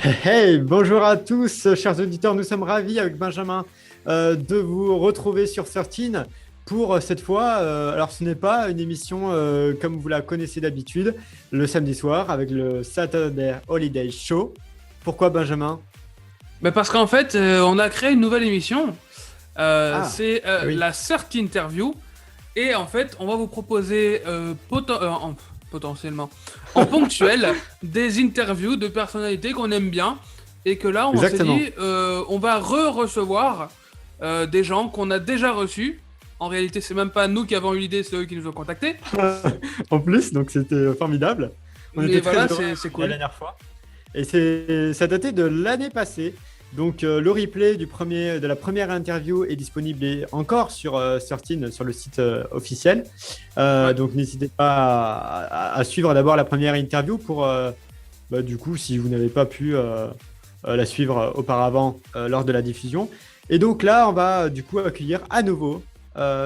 Hey, bonjour à tous, chers auditeurs. Nous sommes ravis avec Benjamin de vous retrouver sur 13 pour cette fois. Alors, ce n'est pas une émission comme vous la connaissez d'habitude, le samedi soir avec le Saturday Holiday Show. Pourquoi, Benjamin? Mais parce qu'en fait, on a créé une nouvelle émission. Ah, C'est oui, la CERT Interview. Et en fait, on va vous proposer potentiellement, en ponctuel, des interviews de personnalités qu'on aime bien. Et que là, on s'est exactement. dit, on va recevoir des gens qu'on a déjà reçus. En réalité, c'est même pas nous qui avons eu l'idée, c'est eux qui nous ont contactés. En plus, donc c'était formidable. On Mais était très voilà, heureux c'est la cool. dernière fois. Et ça datait de l'année passée. Donc le replay de la première interview est disponible encore sur 13, sur le site officiel. Ouais. Donc n'hésitez pas à suivre d'abord la première interview pour, du coup, si vous n'avez pas pu la suivre auparavant lors de la diffusion. Et donc là, on va du coup accueillir à nouveau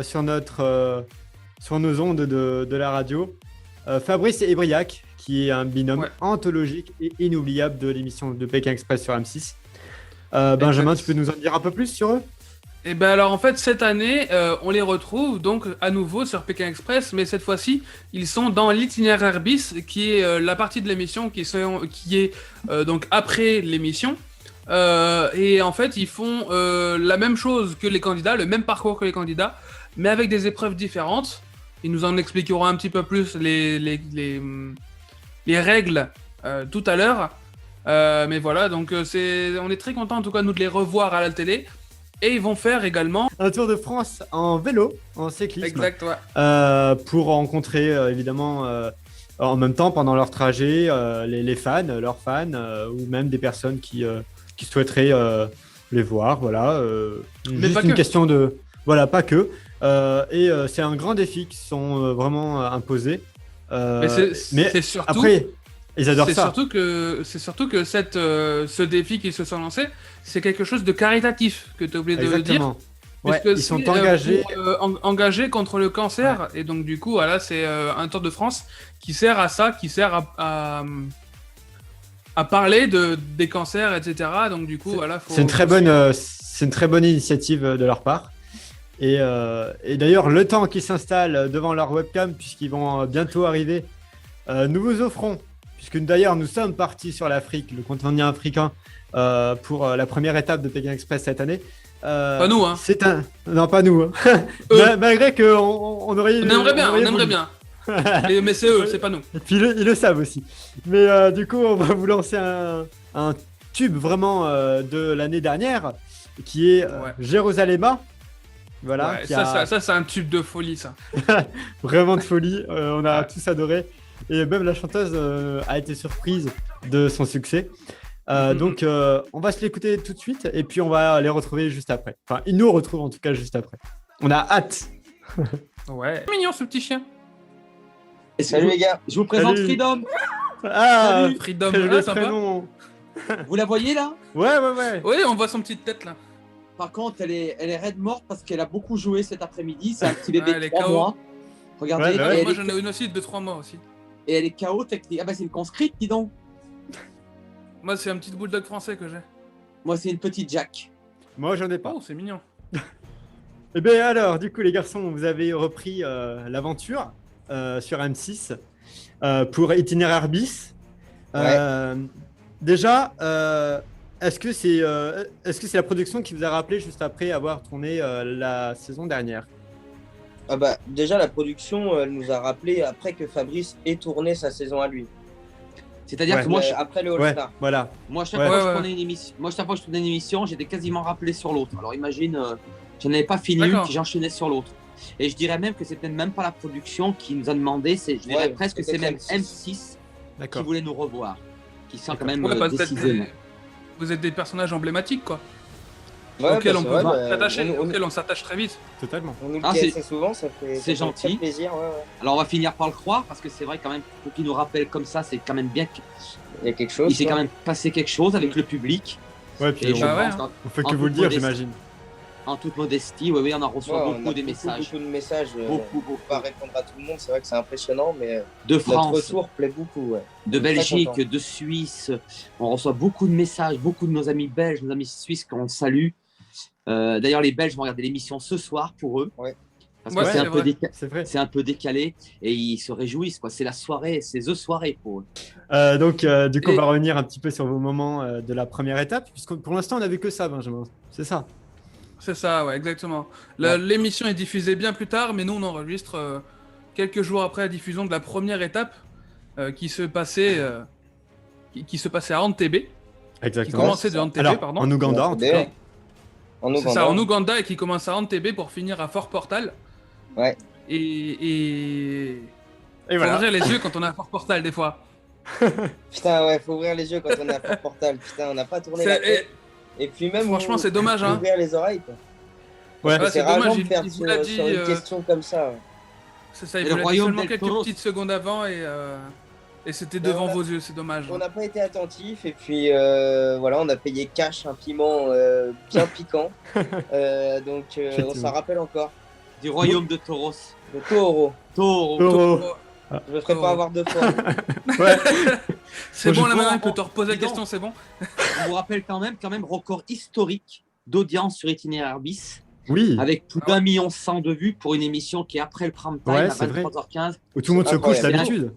sur nos ondes de la radio Fabrice et Briac, qui est un binôme Ouais, anthologique et inoubliable de l'émission de Pékin Express sur M6. Benjamin, tu peux exact. nous en dire un peu plus sur eux? Et ben alors en fait cette année on les retrouve donc à nouveau sur Pékin Express, mais cette fois-ci ils sont dans l'itinéraire bis qui est la partie de l'émission qui est donc après l'émission. Et en fait ils font la même chose que les candidats, le même parcours que les candidats, mais avec des épreuves différentes. Ils nous en expliqueront un petit peu plus les règles tout à l'heure. Mais voilà, donc on est très content en tout cas nous de les revoir à la télé. Et ils vont faire également. Un tour de France en vélo, en cyclisme, Exact, ouais. pour rencontrer évidemment en même temps pendant leur trajet les fans, leurs fans, ou même des personnes qui souhaiteraient les voir. Voilà, Mais juste pas une que. question de. Voilà, pas que. C'est un grand défi qui sont vraiment imposés. Mais Mais c'est surtout, après, ils adorent ça. c'est surtout que ce défi qu'ils se sont lancés, c'est quelque chose de caritatif que tu as oublié de dire, Exactement. Ouais, puisque ils sont c'est engagés. pour engager contre le Ouais. cancer. Et donc du coup, voilà, c'est un Tour de France qui sert à ça, qui sert à parler des cancers, etc. Donc du coup, voilà, faut suivre. C'est une très bonne initiative de leur part. Et d'ailleurs, le temps qu'ils s'installent devant leur webcam, puisqu'ils vont bientôt arriver, nous vous offrons, puisque d'ailleurs nous sommes partis sur l'Afrique, le continent africain, pour la première étape de Pékin Express cette année. Pas nous, hein. C'est un... Non, pas nous, hein. Eux. Malgré On on aurait aimerait voulu. bien. Mais c'est eux, c'est pas nous. Et puis ils le savent aussi. Mais du coup, on va vous lancer un tube vraiment de l'année dernière, qui est Ouais. Jérusalem. Voilà, Ouais, qui a ça c'est un tube de folie, ça. vraiment de folie. On a Ouais. tous adoré. Et même la chanteuse a été surprise de son succès. Mm, mm, mm. On va se l'écouter tout de suite et puis on va les retrouver juste après. Enfin, ils nous retrouvent en tout cas juste après. On a hâte. Ouais. Mignon ce petit chien. Salut les gars, je vous présente Salut. Freedom. Ah, Salut. Freedom, le ah, sympa. prénom. Vous la voyez là? Ouais, ouais, ouais. Oui, on voit son petite tête là. Par contre, elle est raide morte parce qu'elle a beaucoup joué cet après-midi. C'est un petit bébé Ah, elle de est 3 KO. mois. Regardez, Ouais, bah ouais. et, Moi elle j'en ai une aussi de 3 mois aussi. et elle est KO technique. Ah bah c'est une conscrite, dis donc. Moi c'est un petit bulldog français que j'ai. Moi c'est une petite Jack. Moi, j'en ai pas. Oh, c'est mignon. Eh bien alors, du coup, les garçons, vous avez repris l'aventure sur M6 pour Itinéraire bis. Ouais. Déjà, est-ce que c'est la production qui vous a rappelé juste après avoir tourné la saison dernière? Ah bah, déjà, la production elle nous a rappelé après que Fabrice ait tourné sa saison à lui. C'est-à-dire Ouais. que moi, Après le Ouais, All-Star. voilà. chaque Ouais. fois que je Ouais, tournais une émission, chaque fois que je tournais une émission, j'étais quasiment rappelé sur l'autre. Alors imagine, je n'avais pas fini une, D'accord. puis j'enchaînais sur l'autre. Et je dirais même que c'était même pas la production qui nous a demandé, je dirais Ouais, presque que c'est peut-être même M6. M6 qui D'accord. voulait nous revoir, qui sont quand même Ouais, parce que décisionnaires. vous êtes des personnages emblématiques quoi. Ouais, auxquels bah, on c'est peut vrai, bah, s'attacher, on- auxquels on s'attache très vite. Totalement. On nous le Ah, dit c'est- assez souvent, ça fait c'est ça fait très gentil. plaisir. Ouais, ouais. Alors on va finir par le croire parce que c'est vrai quand même pour qu'il nous rappelle comme ça, c'est quand même bien qu'il Il y a quelque chose. s'est quoi. quand même passé quelque chose avec le public. Ouais, puis Et je Bah ouais, pense hein. qu'en- on fait en que vous le toute dire, modestie- j'imagine. En toute modestie, oui, on en reçoit Ouais, beaucoup on a des messages. Beaucoup de messages. Beaucoup. On peut pas répondre à tout le monde, c'est vrai que c'est impressionnant, mais De notre France, retour plaît beaucoup. Ouais. de On est très Belgique, contents. de Suisse. On reçoit beaucoup de messages, beaucoup de nos amis belges, nos amis suisses qu'on salue. D'ailleurs, les Belges vont regarder l'émission ce soir pour eux. Ouais. Parce Ouais, que c'est vrai. C'est vrai. c'est un peu décalé et ils se réjouissent. C'est la soirée, c'est The Soirée pour eux. Du coup, on Et- va revenir un petit peu sur vos moments de la première étape, puisque pour l'instant, on n'a vu que ça, Benjamin. C'est ça. C'est ça, ouais, exactement. Ouais. L'émission est diffusée bien plus tard, mais nous, on enregistre quelques jours après la diffusion de la première étape qui se passait qui se passait à Entebbe, qui Exactement. commençait de c'est ça. Entebbe, Alors, pardon. en Ouganda, en tout cas. En C'est Ouganda. ça, en Ouganda, et qui commence à Entebbe pour finir à Fort Portal. Ouais. Et Et faut voilà. ouvrir les yeux quand on est à Fort Portal des fois. Putain, ouais, faut ouvrir les yeux quand on est à Fort Portal. Putain, on n'a pas tourné la C'est- tête. Et puis même. Franchement, c'est dommage, hein. Ouvrir les oreilles, quoi. Ouais. Ouais, C'est c'est rageant dommage, de il perdre vous l'a dit, sur une question comme ça. Ouais. C'est ça, Et il le vous l'a dit royaume seulement del quelques Toros. petites secondes avant et c'était Ouais, devant on a- vos yeux, c'est dommage. On n'a pas été attentifs et puis voilà, on a payé cash un piment bien piquant. Donc on Effectivement. s'en rappelle encore. Du royaume de Tauros. Le taureau. Taureau. Taureau. Je me ferai Oh. pas avoir deux fois. Ouais. C'est Moi, bon, je la pense- main, il peut te reposer la Dis donc. question, c'est bon. On vous rappelle quand même record historique d'audience sur Itinéraire Bis, Oui. avec plus d'1,1 million de vues pour une émission qui est après le prime time Ouais, à c'est vrai. 23h15. Où tout le monde se couche Incroyable. d'habitude,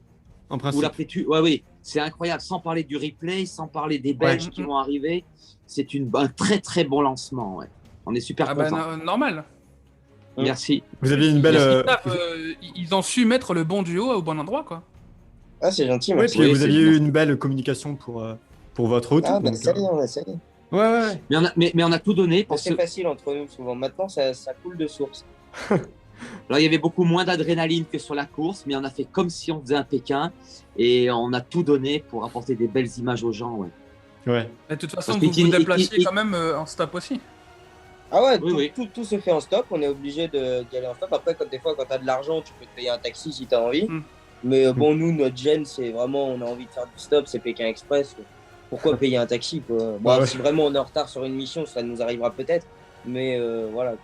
en Ou principe. la prétu... Ouais, oui, c'est incroyable. Sans parler du replay, sans parler des Belges Ouais. qui vont arriver, c'est un très très bon lancement. Ouais. On est super Ah bah, contents. normal. Merci. Vous aviez une belle. Ils ont su mettre le bon duo au bon endroit, quoi. Ah, c'est gentil, Ouais, merci. puis Oui, vous c'est aviez bien. eu une belle communication pour votre retour. Ah, bah, donc, ça y est, on essaye. ouais, ouais. Mais on a tout donné pour C'est facile entre nous souvent. Maintenant, ça coule de source. Alors, il y avait beaucoup moins d'adrénaline que sur la course, mais on a fait comme si on faisait un Pékin et on a tout donné pour apporter des belles images aux gens. Ouais. Ouais. Et de toute façon, Parce vous que vous Iti- déplaciez Iti- quand même en stop aussi. Ah ouais, Oui, oui. Tout se fait en stop. On est obligé d'y aller en stop. Après, des fois, quand tu as de l'argent, tu peux te payer un taxi si tu as envie. Mm. Mais bon, nous, notre gêne, c'est vraiment, on a envie de faire du stop, c'est Pékin Express. Pourquoi payer un taxi, quoi? Bon, Ouais. si vraiment on est en retard sur une mission, ça nous arrivera peut-être. Mais voilà.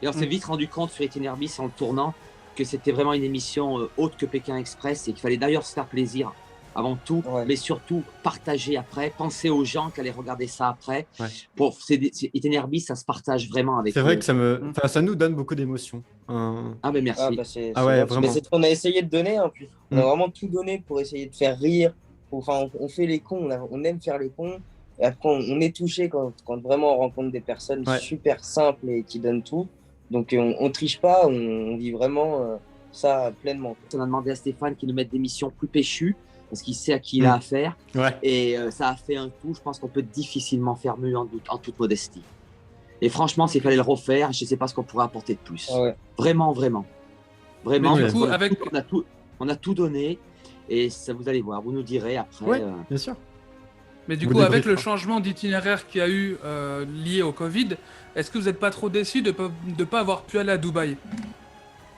Et on s'est vite rendu compte sur Itinéraire Bis en le tournant que c'était vraiment une émission autre que Pékin Express et qu'il fallait d'ailleurs se faire plaisir avant tout, Ouais. mais surtout partager après, penser aux gens qui allaient regarder ça après. Ouais. Itinéraire Bis, ça se partage vraiment avec C'est vrai eux. que ça nous donne beaucoup d'émotions. Ah ben merci. Ah, bah, c'est Ah ouais, gentil. vraiment. Mais c'est ce qu'on a essayé de donner. Hein, puis. On a Mm. vraiment tout donné pour essayer de faire rire. Enfin, on fait les cons, on aime faire les cons. Et après, on est touché quand vraiment on rencontre des personnes Ouais. super simples et qui donnent tout. Donc on triche pas, on vit vraiment ça pleinement. On a demandé à Stéphane qu'il nous mette des missions plus péchues parce qu'il sait à qui il a affaire. Ouais. Et ça a fait un tout. Je pense qu'on peut difficilement faire mieux en toute modestie. Et franchement, s'il fallait le refaire, je ne sais pas ce qu'on pourrait apporter de plus. Ah ouais. Vraiment, vraiment. Vraiment. Mais du parce coup, qu'on a avec- on a tout donné. Et ça, vous allez voir, vous nous direz après. Ouais. Bien sûr. Mais du Vous coup, avec débriefera. le changement d'itinéraire qu'il y a eu lié au Covid, est-ce que vous n'êtes pas trop déçu de ne pas avoir pu aller à Dubaï?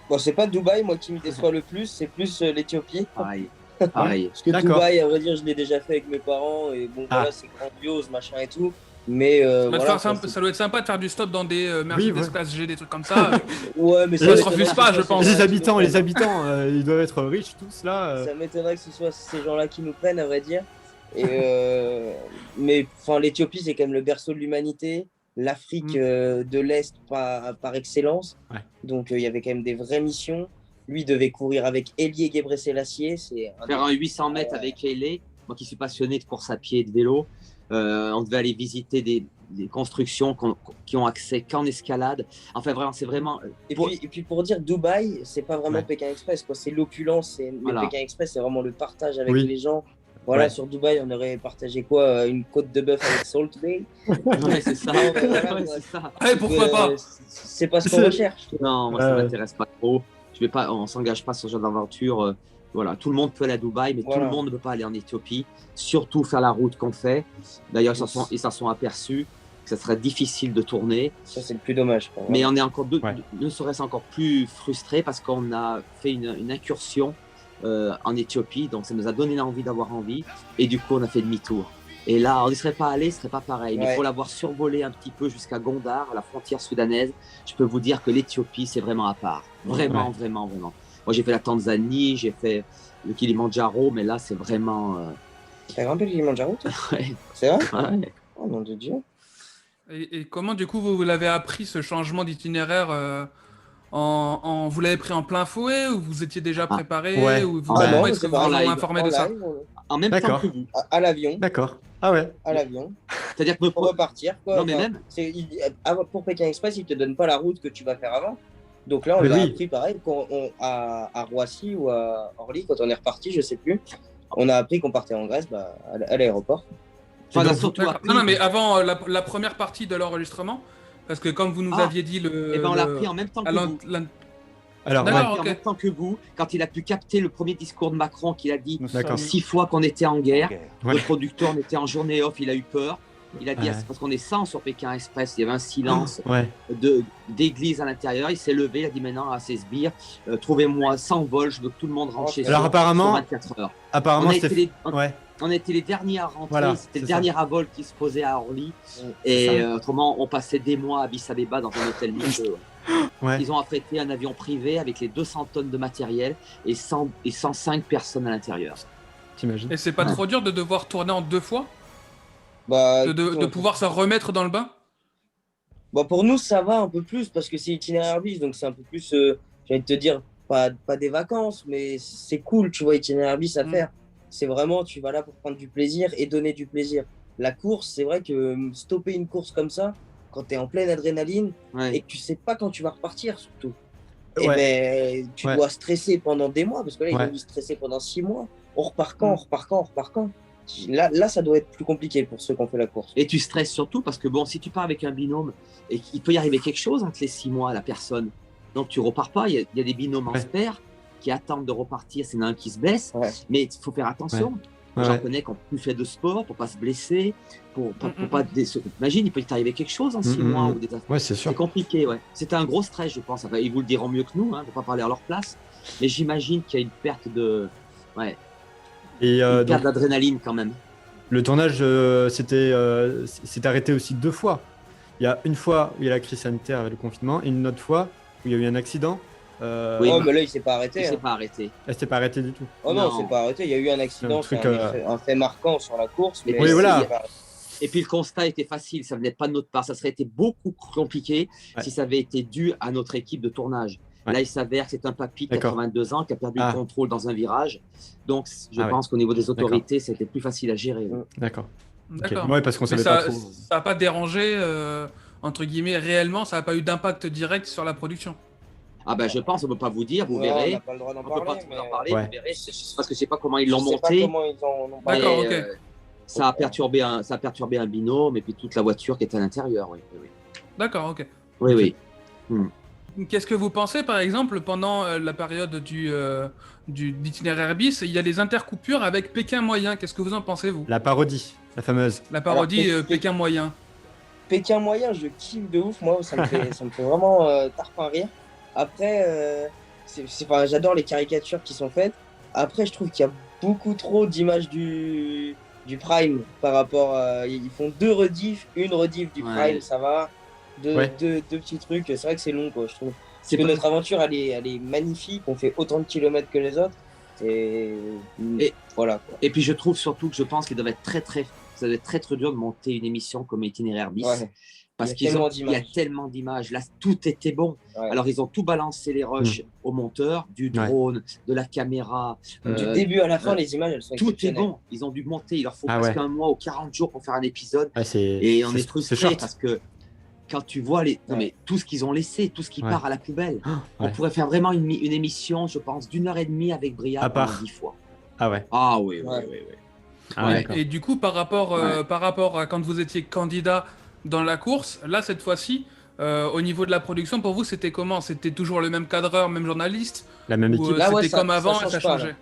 Bon, c'est pas Dubaï, moi, qui me déçoit le plus, c'est plus l'Éthiopie. Pareil. Pareil. Parce que D'accord. Dubaï, à vrai dire, je l'ai déjà fait avec mes parents. Et bon, voilà, c'est grandiose, machin et tout. Mais voilà, Ça doit être sympa de faire du stop dans des Mercedes ouais. Classe G, des trucs comme ça. ouais, mais Ça m'étonnerait se refuse que pas, ce je soit pense. ces Les gens-là habitants, ils doivent être riches tous là. Ça m'étonnerait que ce soit ces gens-là qui nous prennent, à vrai dire. Et, mais enfin, l'Éthiopie, c'est quand même le berceau de l'humanité, l'Afrique de l'Est par excellence. Ouais. Donc, il y avait quand même des vraies missions. Lui devait courir avec Elie Gebrselassie. C'est Faire un 800 mètres avec Hayley, moi qui suis passionné de course à pied et de vélo. On devait aller visiter des constructions qui ont accès qu'en escalade. Enfin, vraiment, c'est vraiment. Et puis pour dire Dubaï, c'est pas vraiment Ouais. Pékin Express, quoi. C'est l'opulence. Mais Voilà. Pékin Express, c'est vraiment le partage avec Oui. les gens. Voilà, Ouais. sur Dubaï, on aurait partagé quoi? Une côte de bœuf avec Salt Bay. Ouais, c'est ça. Non, mais voilà, Ouais, quoi. c'est ça. Ouais, pourquoi pas? C'est pas ce qu'on C'est- recherche. Non, moi, ça Ouais. m'intéresse pas trop. On s'engage pas sur ce genre d'aventure. Voilà, tout le monde peut aller à Dubaï, mais Voilà. tout le monde ne peut pas aller en Éthiopie. Surtout faire la route qu'on fait. D'ailleurs, ils s'en sont aperçus que ça serait difficile de tourner. Ça, c'est le plus dommage. Quoi. Mais on est encore Ouais. ne serait-ce encore plus frustré parce qu'on a fait une incursion en Éthiopie, donc ça nous a donné envie d'avoir envie, et du coup on a fait demi-tour. Et là, on n'y serait pas allé, ce serait pas pareil. Mais Ouais. pour l'avoir survolé un petit peu jusqu'à Gondar, à la frontière soudanaise, je peux vous dire que l'Éthiopie, c'est vraiment à part. Vraiment, Ouais. vraiment, vraiment. Moi, j'ai fait la Tanzanie, j'ai fait le Kilimandjaro, mais là, c'est vraiment. T'as grimpé le Kilimanjaro, toi? Ouais, C'est vrai? ouais. Oh nom de Dieu. Et comment, du coup, vous l'avez appris, ce changement d'itinéraire vous l'avez pris en plein fouet, ou vous étiez déjà Ah, préparé, ouais. ou Ah, comment non, est-ce que c'est vous pas vous en avez live. informé En de ça? live, En même temps D'accord. que vous. à l'avion. D'accord. Ah ouais. À l'avion. C'est-à-dire que Pour repartir, quoi. Non, mais Enfin, même. pour Pékin Express, ils te donnent pas la route que tu vas faire avant. Donc là, on Mais l'a oui. appris pareil à Roissy ou à Orly, quand on est reparti, je sais plus. On a appris qu'on partait en Grèce à l'aéroport. Enfin, on a donc, surtout D'accord. appris. Non, mais avant la première partie de l'enregistrement, parce que comme vous nous Ah. aviez dit Eh ben, on l'a appris en même temps que vous. Alors, On l'a D'accord, appris en ok. même temps que vous, quand il a pu capter le premier discours de Macron qu'il a dit D'accord. 6 fois qu'on était en guerre. Ouais. Le producteur, on était en journée off, il a eu peur. Il a dit, Ouais. c'est parce qu'on est 100 sur Pékin Express, il y avait un silence ouais. d'église à l'intérieur. Il s'est levé, il a dit maintenant à ses sbires, trouvez-moi 100 vols, je veux que tout le monde rentre chez Alors, soi apparemment- sur 24 heures. Apparemment, On a, été c'était. les, Ouais. on a été les derniers à rentrer, Voilà, c'était c'est le ça. dernier à vol qui se posait à Orly. C'est Et ça. autrement, on passait des mois à Addis Abeba dans un hôtel miteux. Ouais. Ils ont affrété un avion privé avec les 200 tonnes de matériel et 105 personnes à l'intérieur. T'imagines? Et c'est pas trop dur de devoir tourner en 2 fois, Bah, de pouvoir se remettre dans le bain? Bon, pour nous, ça va un peu plus parce que c'est itinéraire bis, donc c'est un peu plus, j'ai envie de te dire, pas des vacances, mais c'est cool, tu vois, itinéraire bis à Mm. faire. C'est vraiment, tu vas là pour prendre du plaisir et donner du plaisir. La course, c'est vrai que stopper une course comme ça, quand tu es en pleine adrénaline Ouais. et que tu sais pas quand tu vas repartir, surtout, Ouais. et ben, tu Ouais. dois stresser pendant des mois, parce que là, ils Ouais. ont dû stresser pendant 6 mois. On repart quand, on repart quand, on repart quand. Là, ça doit être plus compliqué pour ceux qui ont fait la course. Et tu stresses surtout parce que bon, si tu pars avec un binôme et qu'il peut y arriver quelque chose entre les 6 mois, la personne, donc tu repars pas. Il y a des binômes en Ouais. spare qui attendent de repartir. C'est un qui se blesse, Ouais. mais il faut faire attention. Ouais. J'en Ouais. connais qui ont plus fait de sport pour pas se blesser, pour Mm, pas. Imagine, il peut t'arriver quelque chose en 6 mois ou des. Ouais, c'est C'est sûr. compliqué, ouais. C'était un gros stress, je pense. Enfin, ils vous le diront mieux que nous, hein, pour pas parler à leur place. Mais j'imagine qu'il y a une perte de, Et une donc, perte d'adrénaline quand même. le tournage s'est arrêté aussi 2 fois. Il y a une fois où il y a la crise sanitaire et le confinement, et une autre fois où il y a eu un accident. Oui. Oh, mais là, il s'est pas Il arrêté. s'est Hein. pas arrêté. Elle s'est pas arrêtée du tout. Oh non, Non. c'est pas arrêté. Il y a eu un accident, Un truc, c'est un fait marquant sur la course. Mais Oui, il voilà. s'est pas arrêté. Et puis le constat était facile, ça venait pas de notre part. Ça serait été beaucoup plus compliqué Ouais. si ça avait été dû à notre équipe de tournage. Ouais. Là, il s'avère que c'est un papy de D'accord. 82 ans qui a perdu Ah. le contrôle dans un virage. Donc, je Ah ouais. pense qu'au niveau des autorités, c'était plus facile à gérer. Mm. D'accord. Ok. D'accord. Ouais, parce qu'on Mais savait pas trop. ça n'a pas dérangé, entre guillemets, réellement, ça n'a pas eu d'impact direct sur la production. Ah ben, je pense, on ne peut pas vous dire, vous Non, on verrez. n'a pas le droit d'en On ne peut pas parler. tout mais en parler, Ouais. vous verrez. C'est parce que je sais pas comment ils l'ont je sais pas monté. comment ils en ont parlé. D'accord, mais, ok. ça a perturbé un binôme et puis toute la voiture qui était à l'intérieur. Oui, oui, oui. D'accord, ok. Oui, oui. Qu'est-ce que vous pensez, par exemple, pendant la période d'itinéraire bis, il y a des intercoupures avec Pékin moyen. Qu'est-ce que vous en pensez, vous? La parodie, la fameuse. La parodie Alors, Pékin moyen. Pékin moyen, je kiffe de ouf. Moi, ça me fait vraiment tarpin rire. Après, enfin, j'adore les caricatures qui sont faites. Après, je trouve qu'il y a beaucoup trop d'images du Prime par rapport à... Ils font 2 rediffs, une rediff du Ouais. Prime, ça va. Deux Ouais. petits trucs. C'est vrai que c'est long, quoi, je trouve. C'est Parce que pas- notre aventure, elle est magnifique. On fait autant de kilomètres que les autres. Et voilà, quoi. Et puis je trouve surtout que je pense qu'il doit être ça doit être très très dur de monter une émission comme Itinéraire bis. Ouais. Parce Il y a tellement qu'il y a d'images. tellement d'images. Là, tout était bon. Ouais. Alors, ils ont tout balancé les rushs au monteur, du drone, de la caméra. Du début à la fin, les images, elles sont Tout est exceptionnelles. bon. Ils ont dû monter. Il leur faut Ah presque ouais. un mois ou 40 jours pour faire un épisode. Ouais, Et on est c'est frustré short. parce que quand tu vois non, mais tout ce qu'ils ont laissé, tout ce qui Ouais. part à la poubelle, on Ouais. pourrait faire vraiment une émission, je pense, d'1h30 avec Briard À part. pendant 10 fois. Ah ouais. Ah oui, oui, Ouais. oui, oui. Ah, Ouais. d'accord. Et du coup, par rapport à quand vous étiez candidat dans la course, là, cette fois-ci, au niveau de la production, pour vous, c'était comment? C'était toujours le même cadreur, même journaliste? La même Ou équipe. Là, ouais, c'était ça- comme ça avant et change ça pas, là. changeait?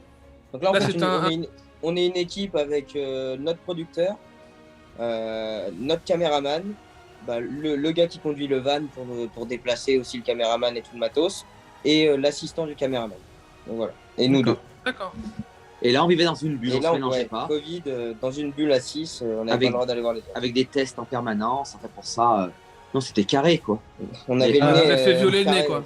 Donc là, en Là, fait, c'est on est une équipe avec notre producteur, notre caméraman, le gars qui conduit le van pour déplacer aussi le caméraman et tout le matos, et l'assistant du caméraman. Donc voilà. Et nous deux. D'accord. Et là, on vivait dans une bulle, on Et se là, mélangeait pas, Covid, dans une bulle à 6, on n'avait Avec- pas le droit d'aller voir les autres. avec des tests en permanence. En fait, pour ça, non, c'était carré, quoi. On avait Et- le Ah, nez. ça fait violer le carré. nez, quoi.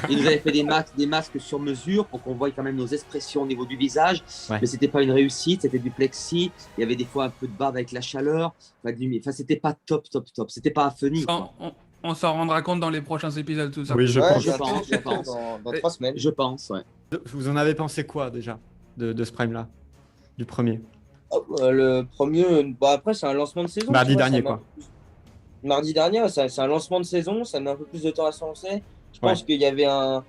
Ils nous avaient fait des masques sur mesure pour qu'on voie quand même nos expressions au niveau du visage. Ouais. Mais c'était pas une réussite, c'était du plexi. Il y avait des fois un peu de bave avec la chaleur. Enfin, c'était pas top. C'était pas funny. Ça, on s'en rendra compte dans les prochains épisodes, tout ça. Oui, je Ouais, pense. je pense. Dans 3 semaines. Je pense, ouais. Vous en avez pensé quoi déjà de ce prime-là? Du premier? Le premier, après, c'est un lancement de saison. Mardi tu vois, dernier, ça met quoi. un peu plus- Mardi dernier, c'est un lancement de saison, ça met un peu plus de temps à se lancer. Je pense qu'il y avait un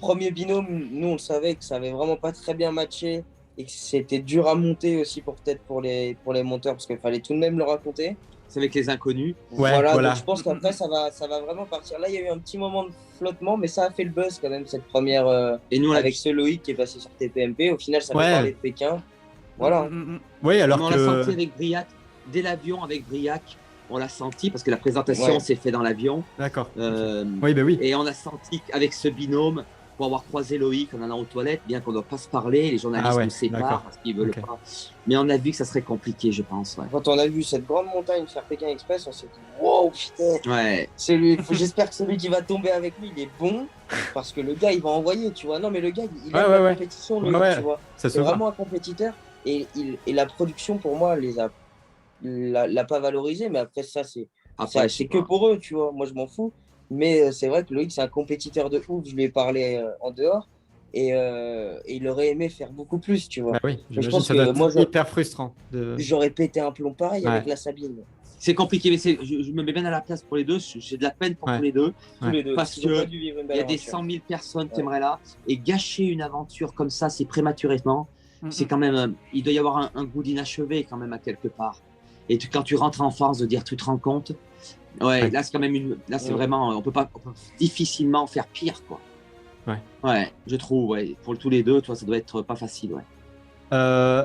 premier binôme, nous on le savait que ça avait vraiment pas très bien matché et que c'était dur à monter aussi peut-être pour les monteurs parce qu'il fallait tout de même le raconter. C'est avec les inconnus. Ouais, voilà. Donc je pense qu'après ça va vraiment partir. Là il y a eu un petit moment de flottement, mais ça a fait le buzz quand même cette première Et nous, on avec ce Loïc qui est passé sur TPMP. Au final ça Ouais. fait parler de Pékin. Voilà. Oui, alors on l'a senti que. avec Briac. Dès l'avion avec Briac, on l'a senti parce que la présentation Ouais. s'est faite dans l'avion. D'accord. Euh, Oui, bah oui. Et on a senti qu'avec ce binôme, pour avoir croisé Loïc en allant aux toilettes, bien qu'on ne doit pas se parler, les journalistes Ah ouais, nous séparent d'accord. parce qu'ils veulent Ok. pas. Mais on a vu que ça serait compliqué, je pense. Ouais. Quand on a vu cette grande montagne faire Pékin Express, on s'est dit wow putain. Ouais. J'espère que celui qui va tomber avec lui, il est bon, parce que le gars, il va envoyer, tu vois. Non, mais le gars, il aime la compétition, lui, Ouais. tu vois. Ça se C'est voit. vraiment un compétiteur. Et la production, pour moi, l'a pas valorisé, mais après, ça, c'est Après, c'est que pour eux, tu vois. Moi, je m'en fous. Mais c'est vrai que Loïc, c'est un compétiteur de ouf. Je lui ai parlé en dehors. Et il aurait aimé faire beaucoup plus, tu vois. Bah oui, je j'imagine pense que ça que doit être moi, hyper frustrant. J'aurais pété un plomb pareil avec Ouais. la Sabine. C'est compliqué, mais je me mets bien à la place pour les deux. J'ai de la peine pour Ouais. tous les deux. Tous les deux. Parce Ils ont que pas dû vivre une Il belle y a des aventure. 100 000 personnes qui Ouais. aimeraient là. Et gâcher une aventure comme ça, c'est prématurément. Mhm. C'est quand même. Il doit y avoir un goût d'inachevé quand même à quelque part. Et quand tu rentres en force, de dire tu te rends compte. Ouais. Là, c'est quand même Là, c'est Ouais. vraiment. On peut difficilement faire pire, quoi. Ouais, je trouve, ouais. Pour tous les deux, toi, ça doit être pas facile, ouais.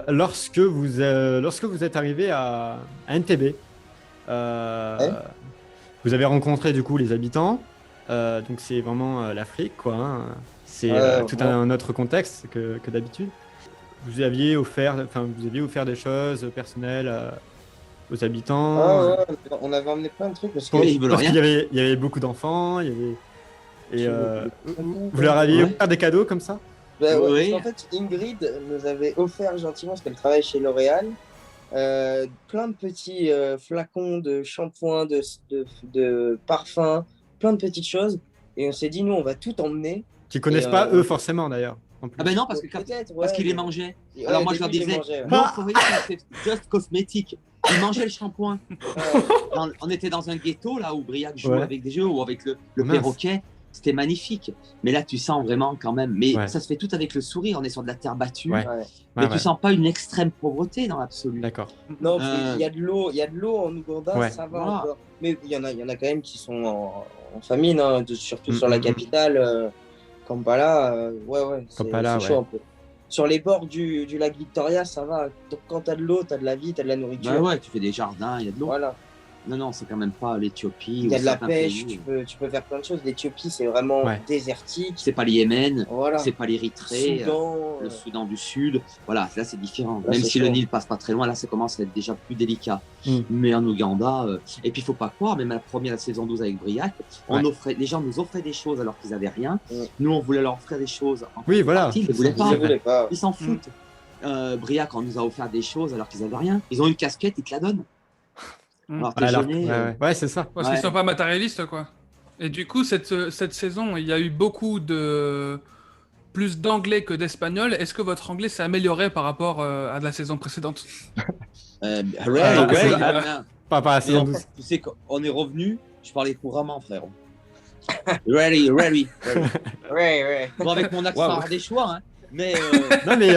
Lorsque vous êtes arrivé à NTB, vous avez rencontré du coup les habitants. Donc c'est vraiment l'Afrique, quoi. Hein. C'est tout un autre contexte que d'habitude. Vous aviez offert des choses personnelles aux habitants. Ah ouais, on avait emmené plein de trucs parce que Mais ils veulent Parce rien. qu'il y avait beaucoup d'enfants. Vous leur aviez Ouais. offert des cadeaux comme ça? Bah ouais, Oui. parce qu'en fait, Ingrid nous avait offert gentiment, parce qu'elle travaille chez L'Oréal, plein de petits flacons de shampoing, de parfums, plein de petites choses. Et on s'est dit, nous, on va tout emmener. Qui connaissent Et, pas eux forcément d'ailleurs. En plus. Ah ben non, parce Peut-être, qu'il ouais, les mangeait. Ouais, Alors moi, au je leur début, disais, mangeais, ouais. non, faut voyez, c'est juste cosmétique. Ils mangeaient le shampoing. On était dans un ghetto là où Briac joue Ouais. avec des jeux ou avec le Mince. perroquet. C'était magnifique. Mais là, tu sens vraiment quand même. Mais Ouais. ça se fait tout avec le sourire. On est sur de la terre battue. Ouais. Ouais. Mais Ouais, tu ouais. sens pas une extrême pauvreté dans l'absolu. D'accord. Non, parce qu'il y a de l'eau en Ouganda, Ouais. ça va Voilà. encore. Mais il y en a quand même qui sont en famine, hein, surtout sur la capitale, Kampala. Ouais, Kampala, c'est chaud ouais. un peu. Sur les bords du lac Victoria, ça va. Donc, quand t'as de l'eau, t'as de la vie, t'as de la nourriture. Bah ouais, tu fais des jardins, il y a de l'eau. Voilà. Non, c'est quand même pas l'Éthiopie. Il y a ou de la certains pêche, pays. tu peux faire plein de choses. L'Éthiopie, c'est vraiment Ouais. désertique. C'est pas le Yémen, Voilà. c'est pas l'Érythrée. Soudan. Le Soudan du Sud, voilà, là c'est différent. Là, Même c'est si le chaud. Nil passe pas très loin, là ça commence à être déjà plus délicat. Mm. Mais en Ouganda, et puis il faut pas croire, même la saison 12 avec Briac, les gens nous offraient des choses alors qu'ils avaient rien. Mm. Nous on voulait leur offrir des choses. En Oui, voilà. contrepartie, ils ne voulaient Ils pas. ne voulaient pas. Ils s'en foutent. Briac, on nous a offert des choses alors qu'ils avaient rien. Ils ont une casquette, ils te la donnent. Mm. Alors Alors, déjeuner, ouais, c'est ça. Parce qu'ils Ouais. sont pas matérialistes, quoi. Et du coup, cette saison, il y a eu beaucoup de plus d'anglais que d'espagnol. Est-ce que votre anglais s'est amélioré par rapport à la saison précédente? c'est ça. Pas à la saison 12. Tu sais qu'on est revenu, je parlais couramment, frérot. Ready. Ouais. Bon, avec mon accent Wow. ardéchois, hein. Mais Non, mais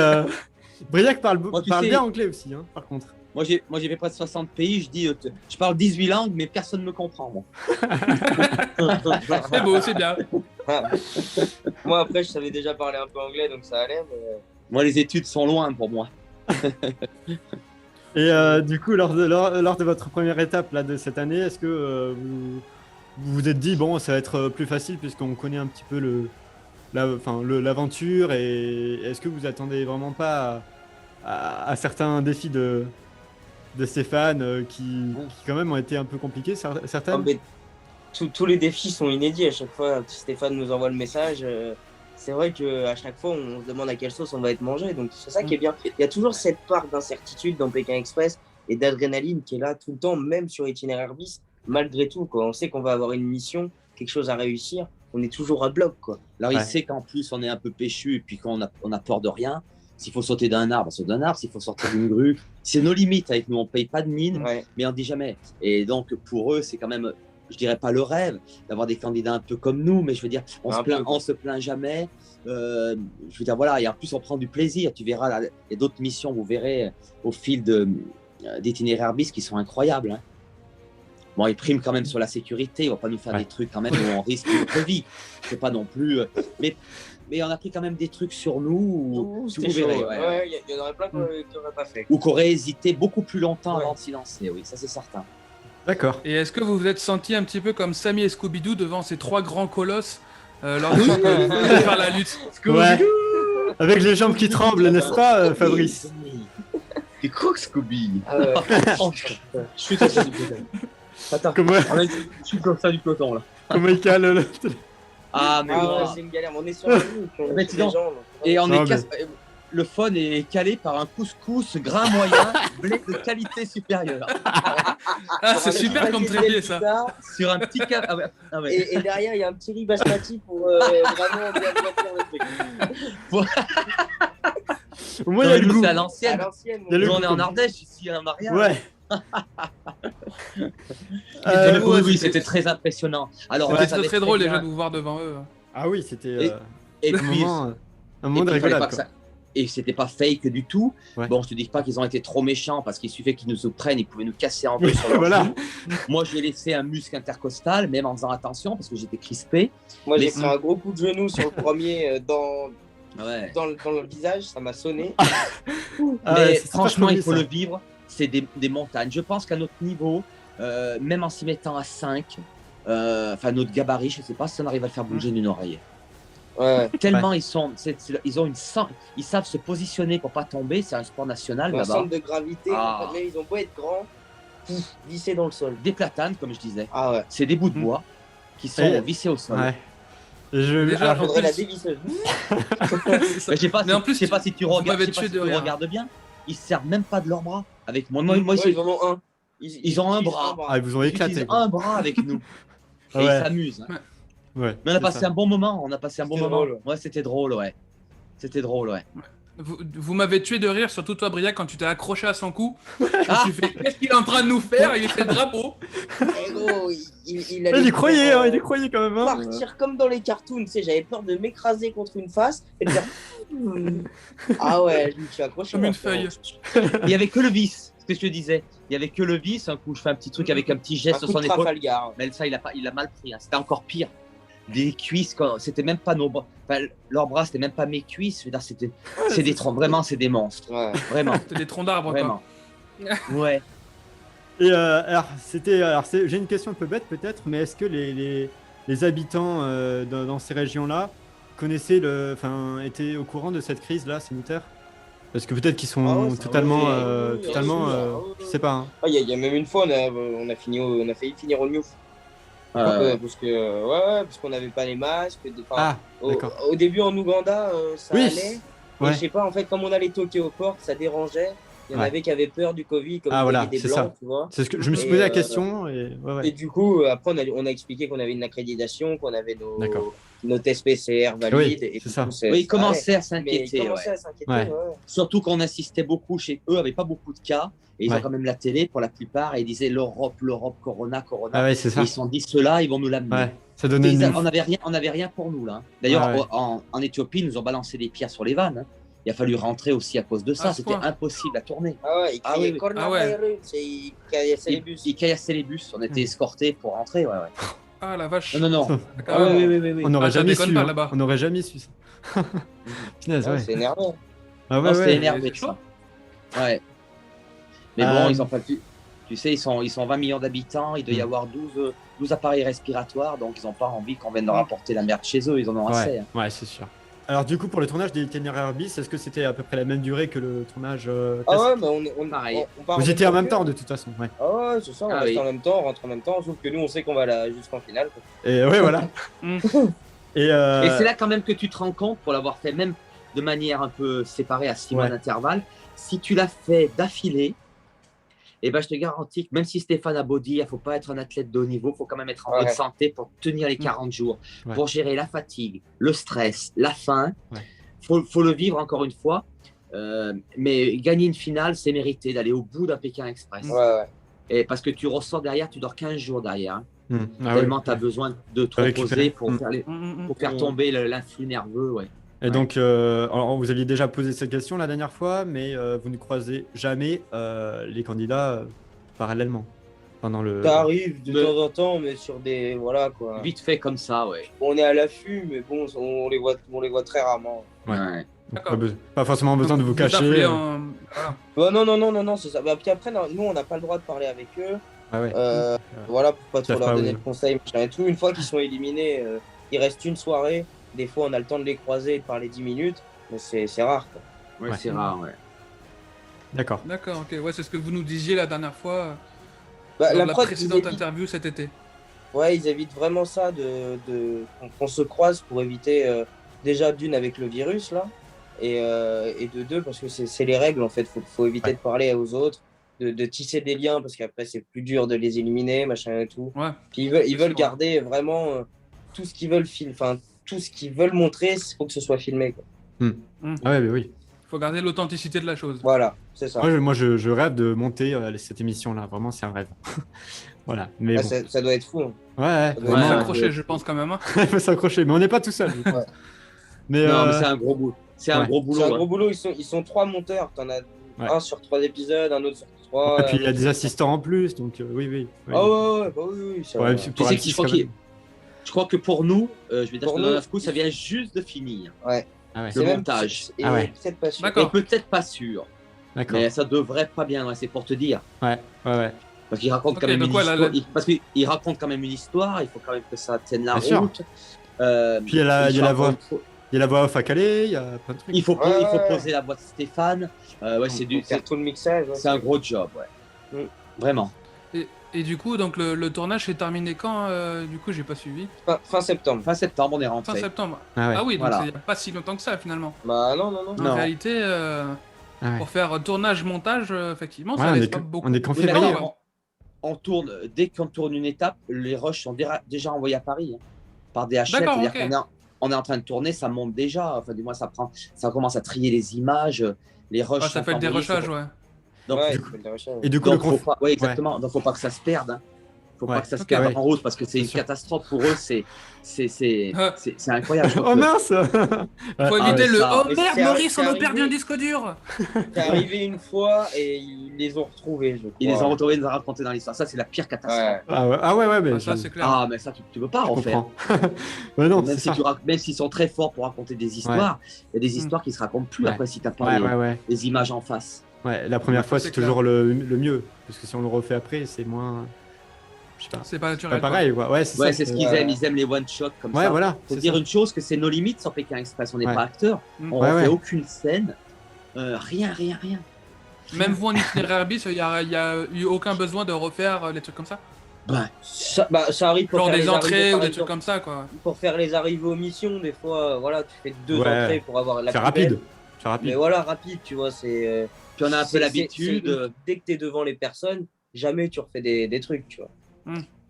Briac parle Moi, tu parle sais- bien anglais aussi, hein, par contre. moi, j'ai fait près de 60 pays. Je dis, je parle 18 langues, mais personne ne me comprend. Moi. C'est beau, c'est bien. Moi, après, je savais déjà parler un peu anglais, donc ça allait. Mais... Moi, les études sont loin pour moi. Et du coup, lors de votre première étape là, de cette année, est-ce que vous vous êtes dit, bon, ça va être plus facile puisqu'on connaît un petit peu l'aventure et est-ce que vous attendez vraiment pas à certains défis de Stéphane qui quand même ont été un peu compliqués, Ah, certaines? mais tous les défis sont inédits. À chaque fois, Stéphane nous envoie le message. C'est vrai qu'à chaque fois, on se demande à quelle sauce on va être mangé. Donc, c'est ça qui est bien. Il y a toujours cette part d'incertitude dans Pékin Express et d'adrénaline qui est là tout le temps, même sur Itinéraire bis, malgré tout, quoi. On sait qu'on va avoir une mission, quelque chose à réussir. On est toujours à bloc, quoi. Alors, Ouais. il sait qu'en plus, on est un peu péchu et puis qu'on a peur de rien. S'il faut sauter d'un arbre, on saute d'un arbre. S'il faut sortir d'une grue, c'est nos limites avec nous. On ne paye pas de mine, Ouais. mais on ne dit jamais. Et donc, pour eux, c'est quand même, je dirais pas le rêve d'avoir des candidats un peu comme nous, mais je veux dire, on se plaint jamais. Je veux dire, voilà, et en plus, on prend du plaisir. Tu verras, là, il y a d'autres missions, vous verrez au fil d'Itinéraire bis qui sont incroyables. Hein. Bon, ils priment quand même sur la sécurité. Ils ne vont pas nous faire des trucs quand même où on risque notre vie. C'est pas non plus. Mais on a pris quand même des trucs sur nous où C'était vous verrez. chaud. Ouais. Ouais, il y en aurait plein qui n'auraient pas fait. Ou qu'on aurait hésité beaucoup plus longtemps Ouais. avant de s'y lancer. Oui, ça c'est certain. D'accord. Et est-ce que vous vous êtes senti un petit peu comme Sammy et Scooby-Doo devant ces 3 grands colosses lorsqu'ils devaient faire la lutte? Ouais. Avec les jambes qui tremblent, n'est-ce pas, Fabrice? Tu croques, Scooby. Ah ouais. Je suis comme ça du peloton. Attends, Comment, je suis comme ça du peloton là. comment il cale Ah, mais Ah bon. ouais, c'est une galère. On est sur la ligne, puis on Mais est dis les donc. gens. Et on Non, est le fun est calé par un couscous grain moyen, blé de qualité supérieure. Ah, c'est super comme trépied ça. Sur un petit cap. Ah ouais. Ah ouais. Et derrière, il y a un petit riz basmati pour vraiment bien faire le truc. Au moins, il y a le nous, goût. c'est à À l'ancienne. l'ancienne. Il y a le Nous, goût, on est en comme- Ardèche, ici on n'a rien. Ouais. Mais ouais, oui, c'était- c'était très impressionnant. Alors, C'était on savait très drôle bien. déjà de vous voir devant eux. Ah oui, c'était Et un puis, moment et de puis, il fallait rigolade. pas que quoi. ça- Et c'était pas fake du tout. Ouais. Bon, je te dis pas qu'ils ont été trop méchants parce qu'il suffit qu'ils nous prennent, ils pouvaient nous casser en deux sur leur Voilà. genou. Moi, j'ai laissé un muscle intercostal, même en faisant attention parce que j'étais crispé. Moi, j'ai Mais- pris un gros coup de genou sur le premier Ouais. dans le visage, ça m'a sonné. Ah Mais ouais, c'est franchement, pas il faut ça. le vivre. C'est des montagnes. Je pense qu'à notre niveau, même en s'y mettant à 5, enfin notre gabarit, je sais pas si on arrive à le faire bouger d'une oreille. Ouais. Tellement ils sont, ils ont ils savent se positionner pour pas tomber. C'est un sport national Un là-bas. centre de gravité, Ah. mais ils ont beau être grands, vissés dans le sol. Des platanes, comme je disais. Ah ouais. C'est des bouts de bois qui sont Et- vissés au sol. Ouais. Et je... Déjà, alors, en Faudrait la plus- dévisseuse. Mais je sais pas, Mais en plus, je sais pas si tu vous regardes, m'avez je sais pas tué si de tu rire. regardes bien. Ils se servent même pas de leurs bras avec moi. Ouais, Ils ils en ont un. Ils ont un utilisent bras. Ah, ils vous ont éclaté. utilisent quoi. un bras avec nous. Ah Et ouais. ils s'amusent. hein. Ouais, Mais on a c'est passé ça. un bon moment. On a passé un bon C'était moment. drôle. Ouais, c'était drôle, ouais. C'était drôle, ouais. Vous m'avez tué de rire, surtout toi, Briac, quand tu t'es accroché à son cou. Ah. Tu fais, qu'est-ce qu'il est en train de nous faire? Il fait le drapeau. Eh gros, il Il y croyait, hein, il y croyait quand même. Hein. partir comme dans les cartoons, tu sais, j'avais peur de m'écraser contre une face et de faire. Ah ouais, je me suis accroché. Comme une là, feuille. Il n'y avait que le vis, ce que je te disais. Il n'y avait que le vis. Un coup, je fais un petit truc avec un petit Un geste coup sur de son épaule. Trafalgar. Mais ça, il a mal pris. hein. C'était encore pire. Des cuisses, c'était même pas nos bras. Enfin, leurs bras, c'était même pas mes cuisses. Je veux dire, c'est des troncs. Vraiment, c'est des monstres. Ouais. Vraiment. C'était des troncs d'arbres, quoi. Vraiment. Ouais. Et j'ai une question un peu bête peut-être, mais est-ce que les habitants dans ces régions-là connaissaient étaient au courant de cette crise-là sanitaire? Parce que peut-être qu'ils sont Ah ouais, ça totalement, va, oui, totalement, bien sûr, oui, je oui. sais pas. Hein. Ah, il y a même une fois, on a failli finir au Newf. Parce qu'on n'avait pas les masques. Ah, d'accord. Au début en Ouganda, ça Oui. allait. Mais Ouais. je sais pas, en fait, comme on allait toquer aux portes, ça dérangeait. Il y en Ouais. avait qui avaient peur du Covid, comme Ah, il y voilà, avait des c'est blancs, ça. tu vois. C'est ce que je me suis Et, posé la question et ouais, ouais. Et du coup, après, on a expliqué qu'on avait une accréditation, qu'on avait D'accord. nos tests PCR valides. Oui, et c'est du ça. coup, Oui, ils commençaient à Mais s'inquiéter. ils commençaient ouais. à s'inquiéter. Ouais. Ouais. Surtout qu'on insistait beaucoup chez eux, avait pas beaucoup de cas. Et ils Ouais. ont quand même la télé pour la plupart. Et ils disaient l'Europe, Corona. Ah ouais, c'est Et ça. ils se sont dit, ceux-là, ils vont nous l'amener. Ouais, ça donnait une... On n'avait rien pour nous là. hein. D'ailleurs, Ah ouais. en Éthiopie, ils nous ont balancé des pierres sur les vannes. hein. Il a fallu rentrer aussi à cause de ça. À ce C'était point. impossible à tourner. Ah ouais, ils Ah criaient oui. coronavirus, et ils caillassaient les bus. Ils caillassaient les bus. On était escortés pour rentrer. Ouais, ouais. Ah la vache. Non, non, non. D'accord. Ah, oui. On n'aurait Ah, ça jamais déconne su. pas Hein. là-bas. On n'aurait jamais su ça. Punaise, Ouais, ouais. c'est énervant. Ah ouais, Non, c'était ouais. énervé c'est de chaud. ça. Ouais. Mais bon, Euh, ils ont pas pu. Tu sais, ils sont 20 millions d'habitants, il doit y avoir 12 appareils respiratoires, donc ils n'ont pas envie qu'on vienne leur apporter la merde chez eux, ils en ont assez. Hein. Ouais, c'est sûr. Alors du coup, pour le tournage des itinéraires bis, est-ce que c'était à peu près la même durée que le tournage Ah ouais, classique? mais Pareil. on part Vous étiez en même voiture. temps de toute façon, ouais. Ah ouais, c'est ça, on reste en même temps, on rentre en même temps, sauf que nous, on sait qu'on va là jusqu'en finale. Quoi. Et ouais, voilà. Et Et c'est là quand même que tu te rends compte, pour l'avoir fait même de manière un peu séparée à 6 mois d'intervalle, si tu l'as fait d'affilée, eh ben, je te garantis que même si Stéphane a beau dire, il ne faut pas être un athlète de haut niveau, il faut quand même être en bonne santé pour tenir les 40 jours, pour gérer la fatigue, le stress, la faim. Faut le vivre encore une fois. Mais gagner une finale, c'est mérité d'aller au bout d'un Pékin Express. Et parce que tu ressors derrière, tu dors 15 jours derrière. Hein. Tellement tu as besoin de te reposer pour faire tomber l'influx nerveux. Ouais. Et donc, alors, vous aviez déjà posé cette question la dernière fois, mais vous ne croisez jamais les candidats parallèlement pendant le. Ça arrive de temps en temps, mais sur des voilà quoi. Vite fait comme ça, ouais. On est à l'affût, mais bon, on les voit très rarement. Ouais. Pas forcément besoin de vous cacher. Bah, non, c'est ça. Bah, puis après, nous, on n'a pas le droit de parler avec eux. Voilà, pour pas trop leur donner de conseils, machin et tout. Une fois qu'ils sont éliminés, il reste une soirée. Des fois, on a le temps de les croiser et de parler 10 minutes, mais c'est rare. Quoi. Ouais, c'est rare, ouais. D'accord. D'accord, ok. Ouais, c'est ce que vous nous disiez la dernière fois, Bah, dans la précédente interview cet été. Ouais, ils évitent vraiment ça, qu'on se croise pour éviter, déjà d'une avec le virus, là, et de deux, parce que c'est les règles, en fait. Faut éviter de parler aux autres, de tisser des liens, parce qu'après, c'est plus dur de les éliminer, machin et tout. Ouais. Puis ils veulent garder vraiment tout ce qu'ils veulent filmer, enfin, tout ce qu'ils veulent montrer, il faut que ce soit filmé. Quoi. Ah ouais, mais oui. Il faut garder l'authenticité de la chose. Voilà, c'est ça. Moi, je rêve de monter cette émission-là. Vraiment, c'est un rêve. Voilà. Mais bon. Ça doit être fou. Hein. Ouais, il faut s'accrocher, je pense, quand même. Hein. Il faut s'accrocher, mais on n'est pas tout seul. Mais c'est un gros boulot. C'est un gros boulot. C'est un gros boulot. Ils sont 3 monteurs. T'en as un sur 3 épisodes, un autre sur 3. Et puis il y a des assistants en plus, donc oui. Ah ouais, bah oui. Tu sais que je crois que pour nous, je vais dire que d'un coup, ça vient juste de finir. Ouais. Le montage. Peut-être pas sûr. Et peut-être pas sûr. D'accord. Mais ça devrait pas bien, c'est pour te dire. Ouais. Parce qu'il raconte quand même une histoire. Parce qu'il raconte quand même une histoire, il faut quand même que ça tienne la route. Puis il y a la voix. Il y a la voix off à Calais, il y a plein de trucs. Il faut poser la voix de Stéphane. C'est tout le mixage. C'est un gros job, Vraiment. Et du coup, donc le tournage s'est terminé quand Du coup, j'ai pas suivi. Fin septembre. Fin septembre, on est rentré. Fin septembre. Ah oui, donc il n'y a pas si longtemps que ça finalement. Bah non. En réalité, pour faire tournage-montage, effectivement, ça laisse pas beaucoup. On est qu'en février. On tourne, dès qu'on tourne une étape, les rushs sont déjà envoyés à Paris par DHL. C'est-à-dire qu'on est en train de tourner, ça monte déjà. Enfin, du moins, ça commence à trier les images, les rushs. Ça fait le dérochage, Donc, et du coup, exactement. Donc, faut pas que ça se perde. Faut pas que ça se perde en route parce que c'est une catastrophe pour eux. C'est incroyable. Oh mince. Faut éviter le oh merde, Maurice, on a perdu un disque dur. C'est arrivé une fois et ils les ont retrouvés. Je crois. Ils les ont retrouvés, ils nous ont raconté dans l'histoire. Ça, c'est la pire catastrophe. Mais ça, c'est clair. Ah, mais ça, tu peux pas refaire. Non, même s'ils sont très forts pour raconter des histoires, il y a des histoires qui se racontent plus après si t'as pas les images en face. Ouais, la première fois, c'est toujours le mieux. Parce que si on le refait après, c'est moins. Je sais pas. C'est pas naturel. Pas pareil, quoi. Ouais, c'est ce qu'ils aiment. Ils aiment les one-shots comme ça. Voilà. Faut dire une chose, que c'est nos limites sur Pékin Express. On n'est pas acteurs. On refait aucune scène. Rien. Même vous en itinéraire bis, il y a eu aucun besoin de refaire les trucs comme ça. Ça arrive pour genre faire des les entrées arrivées, ou des trucs comme ça, quoi. Pour faire les arrivées aux missions, des fois, voilà, tu fais 2 entrées pour avoir la plus rapide. Mais voilà, rapide, tu vois, c'est. Puis on a un peu l'habitude. Dès que tu es devant les personnes, jamais tu refais des trucs, tu vois.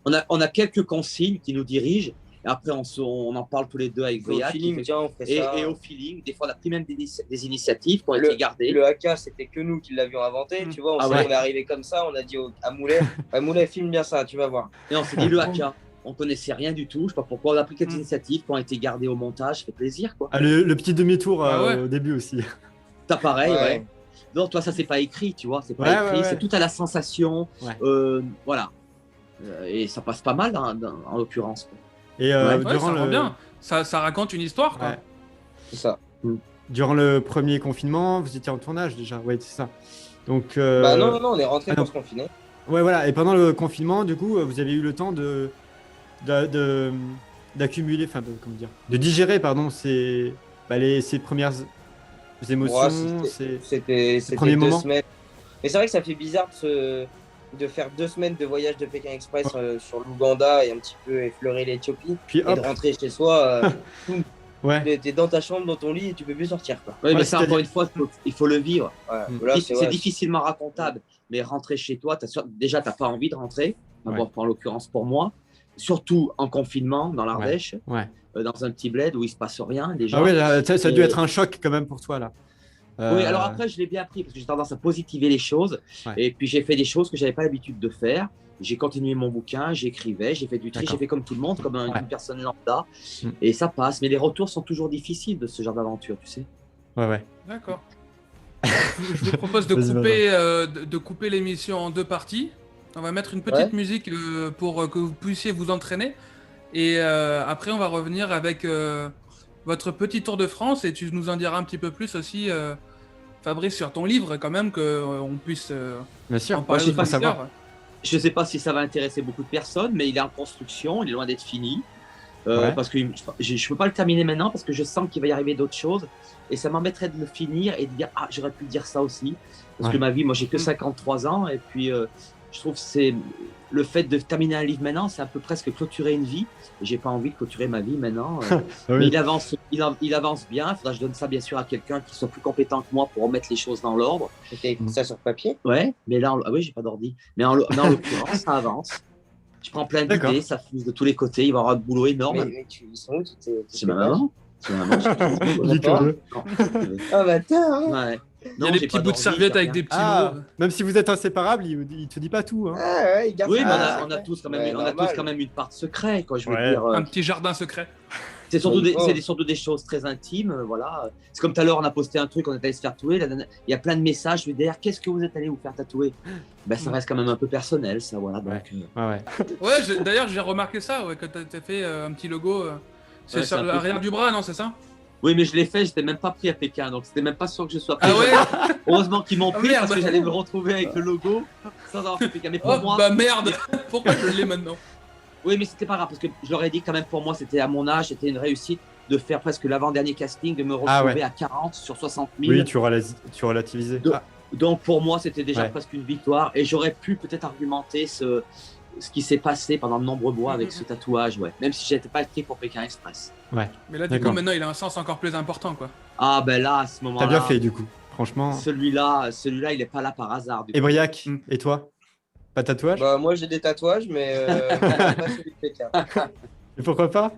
On a quelques consignes qui nous dirigent. Et après, on en parle tous les deux avec Briac. Et au feeling, des fois, on a pris même des initiatives qui ont été gardées. Le AK, c'était que nous qui l'avions inventé. Tu vois, on est arrivé comme ça, on a dit à Moulet, Moulet, filme bien ça, tu vas voir. Et on s'est dit, le AK, on connaissait rien du tout. Je sais pas pourquoi. On a pris quelques initiatives qui ont été gardées au montage. Ça fait plaisir, quoi. Le petit demi-tour au début aussi. T'as pareil, Non, toi, ça, c'est pas écrit, tu vois. C'est pas écrit, c'est tout à la sensation. Voilà. Et ça passe pas mal, en l'occurrence. Et durant ça bien. Ça raconte une histoire, quoi. C'est ça. Durant le premier confinement, vous étiez en tournage déjà. Oui, c'est ça. Donc. Non, on est rentré pour se confiner. Ouais, voilà. Et pendant le confinement, du coup, vous avez eu le temps de- de- d'accumuler, enfin, comment dire, de digérer, pardon, ces premières Moi, émotions, ces c'était premiers deux moments. semaines. Mais c'est vrai que ça fait bizarre de faire 2 semaines de voyage de Pékin Express sur l'Ouganda et un petit peu effleurer l'Éthiopie Puis et de hop, rentrer chez soi. Boum, ouais. t'es dans ta chambre, dans ton lit et tu peux plus sortir, quoi. Oui, Ouais, mais ça, c'est-à-dire- encore une fois, il faut le vivre. Ouais, Mm. là, C'est ouais, difficilement racontable, mais rentrer chez toi, déjà, tu n'as pas envie de rentrer, Ouais. en l'occurrence pour moi, surtout en confinement dans l'Ardèche, Ouais. dans un petit bled où il ne se passe rien déjà. Ah ouais, là, ça a dû Et- être un choc quand même pour toi, là. Oui, alors après, je l'ai bien appris parce que j'ai tendance à positiver les choses. Ouais. Et puis, j'ai fait des choses que je n'avais pas l'habitude de faire. J'ai continué mon bouquin, j'écrivais, j'ai fait du tri, D'accord. j'ai fait comme tout le monde, comme Ouais. une personne lambda. Mm. Et ça passe. Mais les retours sont toujours difficiles de ce genre d'aventure, tu sais. Ouais. D'accord. Je vous propose de Vas-y, couper, de couper l'émission en 2 parties. On va mettre une petite musique pour que vous puissiez vous entraîner. Et après, on va revenir avec votre petit tour de France. Et tu nous en diras un petit peu plus aussi, Fabrice, sur ton livre, quand même, qu'on puisse Bien sûr. en parler je sais aux pas auditeurs. savoir. Je ne sais pas si ça va intéresser beaucoup de personnes, mais il est en construction, il est loin d'être fini. Ouais. Parce que je ne peux pas le terminer maintenant parce que je sens qu'il va y arriver d'autres choses. Et ça m'embêterait de le finir et de dire ah, j'aurais pu dire ça aussi. Parce Ouais. que ma vie, moi, j'ai que 53 ans. Et puis, je trouve que c'est le fait de terminer un livre maintenant, c'est un peu presque clôturer une vie. Et j'ai pas envie de clôturer ma vie maintenant. Ah Mais oui. il avance bien. Il faudra que je donne ça, bien sûr, à quelqu'un qui soit plus compétent que moi pour remettre les choses dans l'ordre. T'as écrit ça sur papier? Ouais, mais là, ah oui, j'ai pas d'ordi. Mais en l'occurrence, ça avance. Je prends plein D'accord. d'idées, ça fuse de tous les côtés. Il va y avoir un boulot énorme. Mais ils sont où C'est ma maman. C'est ma maman. Il est curieux. Ah, bah, attends, hein. Ouais. Il y a des petits bouts de serviette avec des petits Ah, mots. même si vous êtes inséparables, il te dit pas tout. Hein. Ah, ouais, il garde Oui, mais ça. on a tous quand même, Ouais, on a normal. tous quand même une part de secret, quoi. Je veux Ouais. dire, Un petit jardin secret. c'est surtout Oh. surtout des choses très intimes, voilà. C'est comme tout à l'heure, on a posté un truc, on est allé se faire tatouer. Il y a plein de messages. Je me dis, derrière, qu'est-ce que vous êtes allé vous faire tatouer? Ben, ça reste quand même un peu personnel, ça, voilà. Donc, Ouais. Ouais, d'ailleurs, j'ai remarqué ça, ouais, que t'as fait un petit logo. C'est Ouais, sur c'est un peu l'arrière fou. du bras, non, c'est ça? Oui, mais je l'ai fait, j'étais même pas pris à Pékin, donc c'était même pas sûr que je sois Ah pris. ouais? Heureusement qu'ils m'ont Ah, pris merde. parce que j'allais me retrouver avec le logo sans avoir fait Pékin. Mais pour Oh, moi, bah merde! Pourquoi je l'ai maintenant? oui, mais c'était pas grave parce que je leur ai dit quand même pour moi, c'était à mon âge, c'était une réussite de faire presque l'avant-dernier casting, de me retrouver Ah ouais. à 40 sur 60 000. Oui, tu relativisais. Donc, Ah, Donc pour moi, c'était déjà Ouais. presque une victoire et j'aurais pu peut-être argumenter ce qui s'est passé pendant de nombreux mois avec ce tatouage, ouais. Même si j'étais pas écrit pour Pékin Express. Mais là, du D'accord. coup, maintenant, il a un sens encore plus important, quoi. Ah ben là, à ce T'as moment-là, bien fait, du coup. Franchement. celui-là, il est pas là par hasard. Du Et coup. Briac, Mm. et toi? Pas de tatouage? Bah, moi, j'ai des tatouages, mais pas celui de Pékin. Et pourquoi pas?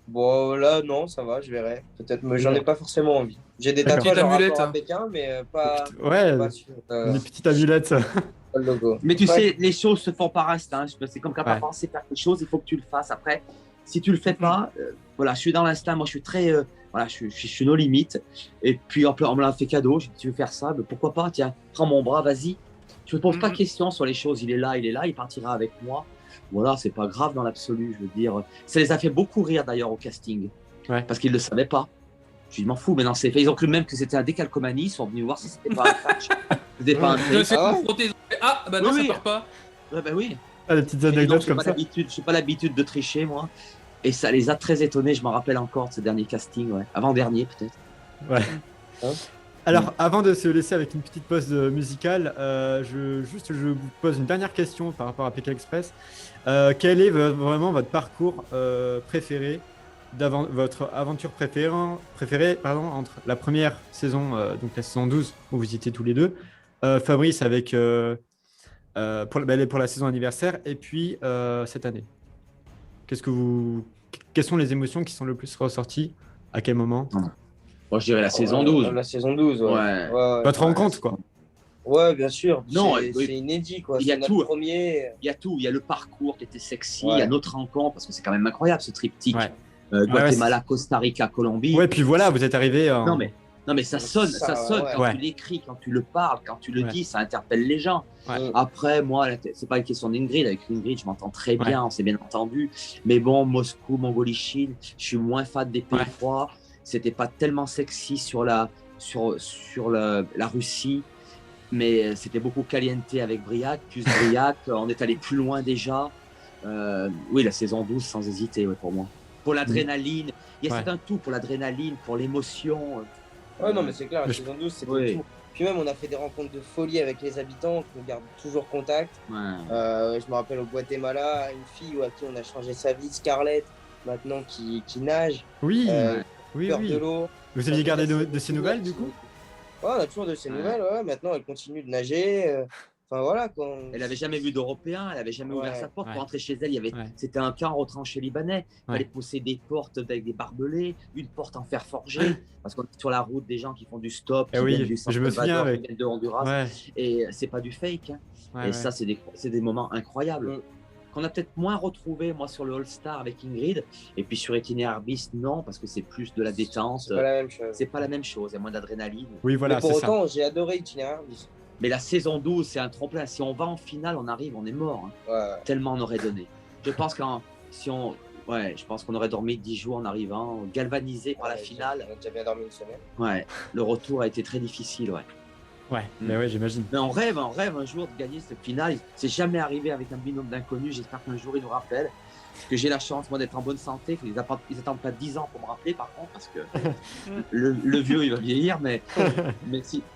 Bon, là, non, ça va, je verrai. Peut-être, mais j'en ai pas forcément envie. J'ai des D'accord. tatouages en Petite rapport amulette. à Pékin, mais pas Ouais, sur une petite amulette, ça. pas le logo. Mais tu Ouais. sais, les choses se font par instinct. C'est comme quand tu as Ouais. pensé faire quelque chose, il faut que tu le fasses. Après, si tu le fais pas, voilà, je suis dans l'instinct. Moi, je suis très, voilà, je suis nos limites. Et puis, on me l'a fait cadeau. Je dis, tu veux faire ça? Ben, pourquoi pas? Tiens, prends mon bras, vas-y. Je me pose pas de questions sur les choses. Il est là, il partira avec moi. Voilà, c'est pas grave dans l'absolu. Je veux dire, ça les a fait beaucoup rire d'ailleurs au casting, parce qu'ils le savaient pas. Je dis, m'en fous, maintenant c'est fait. Ils ont cru même que c'était un décalcomanie. Ils sont venus voir si c'était pas un catch. C'était pas un Je fake. sais Ah pas ouais. frotter. Ah, bah non, Oui, ça oui. part pas. Ouais, ben oui. Ah, des petites Et donc, anecdotes comme ça. Je n'ai pas l'habitude de tricher, moi. Et ça les a très étonnés. Je m'en rappelle encore de ce dernier casting, ouais. Avant-dernier, peut-être. Ouais. Hein Alors, avant de se laisser avec une petite pause musicale, je vous pose une dernière question par rapport à Pékin Express. Quel est vraiment votre parcours préféré, votre aventure préférée entre la première saison, donc la saison 12, où vous étiez tous les deux, Fabrice avec pour la saison anniversaire, et puis cette année. Quelles sont les émotions qui sont le plus ressorties? À quel moment? Moi, je dirais la saison 12. La saison 12, ouais. Ouais. Votre rencontre, quoi. Ouais, bien sûr. Non, c'est oui. c'est inédit, quoi. Il y a C'est notre tout. premier. Il y a tout. Il y a le parcours qui était sexy. Ouais. Il y a notre rencontre, parce que c'est quand même incroyable, ce triptyque. Ouais. Guatemala, Ouais, Costa Rica, Colombie. Ouais, puis voilà, vous êtes arrivé en... Non, mais ça sonne, Ça, sonne ouais. quand Ouais. tu l'écris, quand tu le parles, quand tu le Ouais. dis, ça interpelle les gens. Ouais. Après, moi, c'est pas une question d'Ingrid. Avec Ingrid, je m'entends très bien, Ouais. on s'est bien entendu. Mais bon, Moscou, Mongolie, Chine, je suis moins fan des pays Ouais. froids. C'était pas tellement sexy sur la Russie. mais c'était beaucoup caliente avec Briac, plus Briac, on est allé plus loin déjà. Oui, la saison 12 sans hésiter, ouais, pour moi. Pour l'adrénaline, c'est un tout pour l'adrénaline, pour l'émotion. Ouais, non, mais c'est clair, la saison 12, c'était tout. Puis même, on a fait des rencontres de folie avec les habitants, on garde toujours contact. Je me rappelle au Guatemala, une fille à qui on a changé sa vie, Scarlett, maintenant qui nage. Oui, peur de l'eau. Vous aviez gardé de ces nouvelles, du coup? Ouais, on a toujours de ces nouvelles, maintenant elle continue de nager. Enfin voilà. Elle n'avait jamais vu d'Européens, elle n'avait jamais ouvert sa porte pour rentrer chez elle. C'était un camp retranché libanais. Il fallait pousser des portes avec des barbelés, une porte en fer forgé, parce qu'on est sur la route des gens qui font du stop, qui viennent du centre qui viennent de Honduras. Et c'est pas du fake. Ça, c'est des moments incroyables. Qu'on a peut-être moins retrouvé, moi, sur le All-Star avec Ingrid. Et puis sur Itinéraire Bis, non, parce que c'est plus de la détente. C'est pas la même chose. C'est pas la même chose, il y a moins d'adrénaline. Oui, voilà, mais pour autant, j'ai adoré Itinéraire Bis. Mais la saison 12, c'est un tremplin. Si on va en finale, on arrive, on est mort. Tellement on aurait donné. Je pense je pense qu'on aurait dormi 10 jours en arrivant, galvanisé par la finale. On a déjà bien dormi une semaine. Ouais, le retour a été très difficile, mais j'imagine. Mais on rêve un jour de gagner cette finale. C'est jamais arrivé avec un binôme d'inconnus. J'espère qu'un jour, ils nous rappellent. Que j'ai la chance, moi, d'être en bonne santé. Ils n'attendent pas 10 ans pour me rappeler, par contre, parce que le vieux, il va vieillir. Mais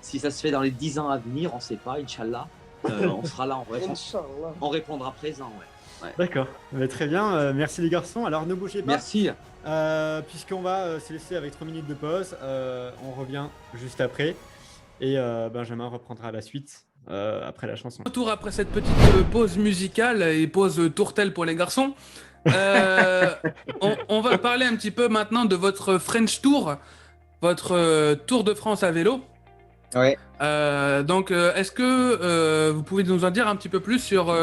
si ça se fait dans les 10 ans à venir, on ne sait pas, Inch'Allah. On sera là, on répondra présent. D'accord, très bien. Merci les garçons. Alors, ne bougez pas. Merci. Puisqu'on va se laisser avec 3 minutes de pause, on revient juste après. Et Benjamin reprendra la suite après la chanson. Retour après cette petite pause musicale et pause tourtelle pour les garçons. On va parler un petit peu maintenant de votre French Tour, votre Tour de France à vélo. Ouais. Donc, est-ce que vous pouvez nous en dire un petit peu plus sur